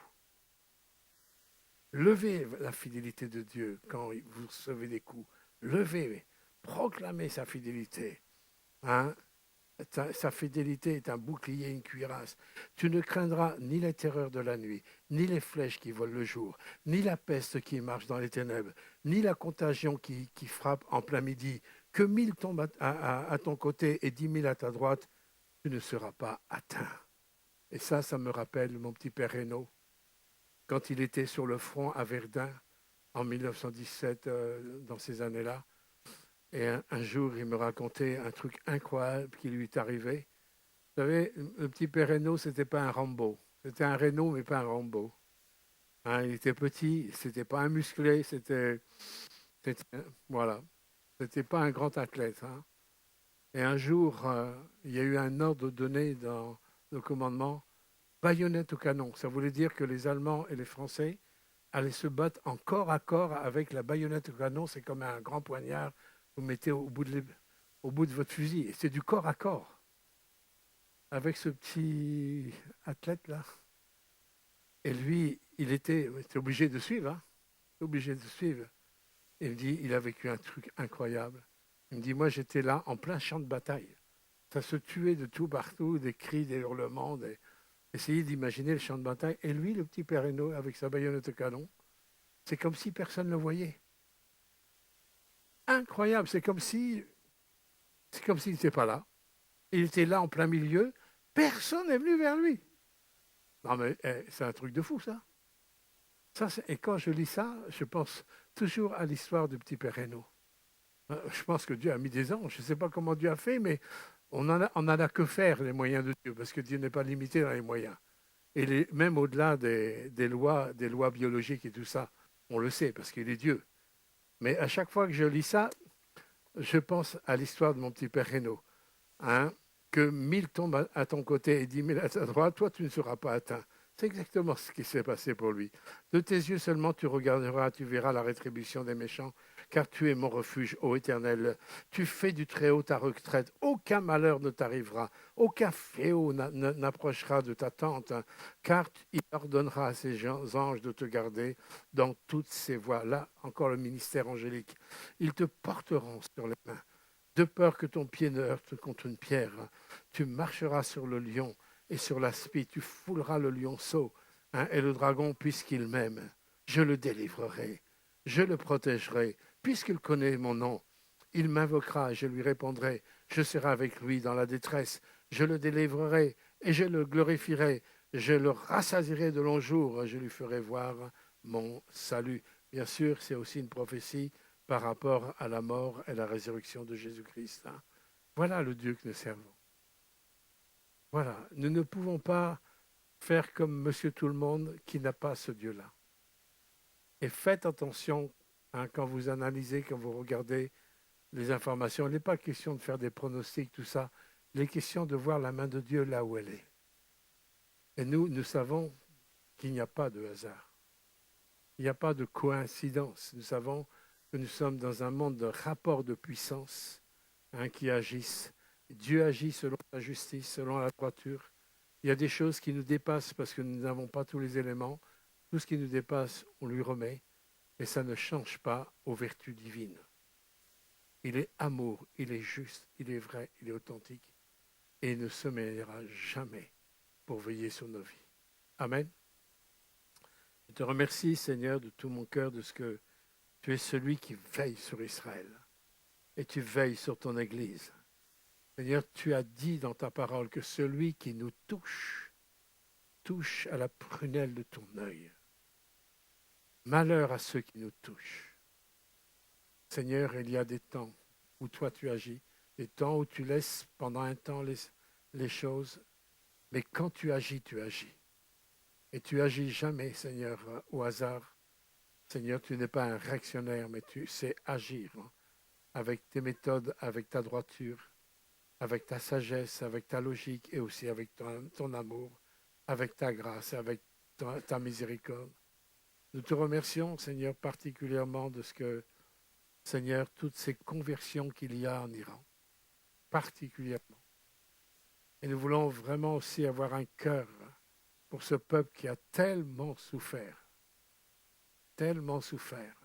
Speaker 1: Levez la fidélité de Dieu quand vous recevez des coups. Levez, proclamez sa fidélité. Hein? Sa fidélité est un bouclier, une cuirasse. Tu ne craindras ni les terreurs de la nuit, ni les flèches qui volent le jour, ni la peste qui marche dans les ténèbres, ni la contagion qui frappe en plein midi. Que 1000 tombent à ton côté et 10 000 à ta droite, tu ne seras pas atteint. Et ça me rappelle mon petit père Reynaud, quand il était sur le front à Verdun en 1917, dans ces années-là. Et un jour, il me racontait un truc incroyable qui lui est arrivé. Vous savez, le petit père Reynaud, c'était pas un Rambo. C'était un Reynaud, mais pas un Rambo. Hein, il était petit, c'était pas un musclé, voilà. C'était pas un grand athlète. Hein. Et un jour, il y a eu un ordre donné dans le commandement, baïonnette au canon. Ça voulait dire que les Allemands et les Français allaient se battre en corps à corps avec la baïonnette au canon. C'est comme un grand poignard que vous mettez au bout de votre fusil. Et c'est du corps à corps. Avec ce petit athlète-là. Et lui, il était obligé de suivre. Hein, obligé de suivre. Il me dit, il a vécu un truc incroyable. Il me dit, moi j'étais là en plein champ de bataille. Ça se tuait de tout partout, des cris, des hurlements, essayez d'imaginer le champ de bataille. Et lui, le petit père Reynaud, avec sa baïonnette de canon, c'est comme si personne ne le voyait. Incroyable, c'est comme s'il n'était pas là. Il était là en plein milieu, personne n'est venu vers lui. Non mais c'est un truc de fou ça. Et quand je lis ça, je pense toujours à l'histoire du petit père Reynaud. Je pense que Dieu a mis des anges. Je ne sais pas comment Dieu a fait, mais on n'en a que faire les moyens de Dieu, parce que Dieu n'est pas limité dans les moyens. Et même au-delà des lois biologiques et tout ça, on le sait, parce qu'il est Dieu. Mais à chaque fois que je lis ça, je pense à l'histoire de mon petit père Reynaud. Hein, que 1000 tombent à ton côté et 10 000 à ta droite, toi tu ne seras pas atteint. C'est exactement ce qui s'est passé pour lui. De tes yeux seulement tu regarderas, tu verras la rétribution des méchants, car tu es mon refuge, ô Éternel. Tu fais du Très-Haut ta retraite, aucun malheur ne t'arrivera, aucun fléau n'approchera de ta tente, car il ordonnera à ses anges de te garder dans toutes ses voies. Là, encore le ministère angélique. Ils te porteront sur les mains. De peur que ton pied ne heurte contre une pierre, tu marcheras sur le lion et sur l'aspi, tu fouleras le lionceau, hein, et le dragon, puisqu'il m'aime. Je le délivrerai, je le protégerai, puisqu'il connaît mon nom. Il m'invoquera et je lui répondrai. Je serai avec lui dans la détresse. Je le délivrerai et je le glorifierai. Je le rassasierai de longs jours. Je lui ferai voir mon salut. Bien sûr, c'est aussi une prophétie par rapport à la mort et la résurrection de Jésus-Christ. Hein. Voilà le Dieu que nous servons. Voilà, nous ne pouvons pas faire comme Monsieur Tout-le-Monde qui n'a pas ce Dieu-là. Et faites attention quand vous analysez, quand vous regardez les informations. Il n'est pas question de faire des pronostics, tout ça. Il est question de voir la main de Dieu là où elle est. Et nous savons qu'il n'y a pas de hasard. Il n'y a pas de coïncidence. Nous savons que nous sommes dans un monde de rapports de puissance qui agissent. Dieu agit selon la justice, selon la droiture. Il y a des choses qui nous dépassent parce que nous n'avons pas tous les éléments. Tout ce qui nous dépasse, on lui remet. Et ça ne change pas aux vertus divines. Il est amour, il est juste, il est vrai, il est authentique. Et il ne se mêlera jamais pour veiller sur nos vies. Amen. Je te remercie, Seigneur, de tout mon cœur, de ce que tu es celui qui veille sur Israël. Et tu veilles sur ton Église. Seigneur, tu as dit dans ta parole que celui qui nous touche, touche à la prunelle de ton œil. Malheur à ceux qui nous touchent. Seigneur, il y a des temps où toi tu agis, des temps où tu laisses pendant un temps les choses, mais quand tu agis, tu agis. Et tu agis jamais, Seigneur, au hasard. Seigneur, tu n'es pas un réactionnaire, mais tu sais agir avec tes méthodes, avec ta droiture, avec ta sagesse, avec ta logique et aussi avec ton amour, avec ta grâce, avec ta miséricorde. Nous te remercions, Seigneur, particulièrement de ce que, Seigneur, toutes ces conversions qu'il y a en Iran, particulièrement. Et nous voulons vraiment aussi avoir un cœur pour ce peuple qui a tellement souffert, tellement souffert.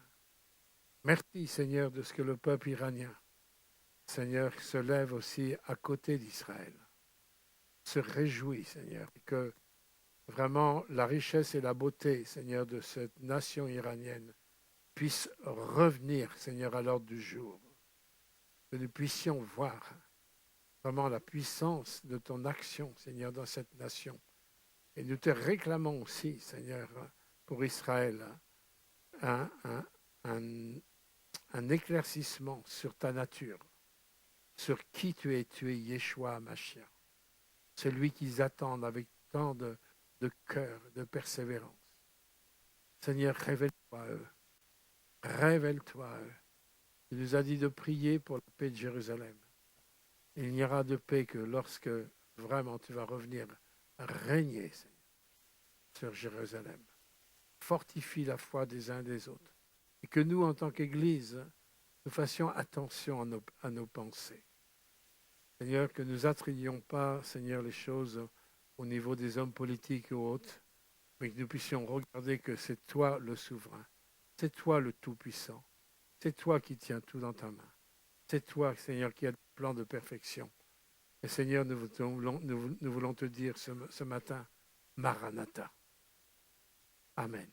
Speaker 1: Merci, Seigneur, de ce que le peuple iranien, Seigneur, se lève aussi à côté d'Israël, se réjouit, Seigneur, et que vraiment la richesse et la beauté, Seigneur, de cette nation iranienne puissent revenir, Seigneur, à l'ordre du jour. Que nous puissions voir vraiment la puissance de ton action, Seigneur, dans cette nation. Et nous te réclamons aussi, Seigneur, pour Israël, un, un éclaircissement sur ta nature, sur qui tu es Yeshua Mashiach, celui qu'ils attendent avec tant de cœur, de persévérance. Seigneur, révèle-toi à eux. Révèle-toi à eux. Tu nous as dit de prier pour la paix de Jérusalem. Il n'y aura de paix que lorsque vraiment tu vas revenir régner, Seigneur, sur Jérusalem. Fortifie la foi des uns des autres. Et que nous, en tant qu'Église, nous fassions attention à nos pensées. Seigneur, que nous n'attribuions pas, Seigneur, les choses au niveau des hommes politiques ou autres, mais que nous puissions regarder que c'est toi le souverain, c'est toi le Tout-Puissant, c'est toi qui tiens tout dans ta main, c'est toi, Seigneur, qui as le plan de perfection. Et Seigneur, nous voulons te dire ce matin, Maranatha. Amen.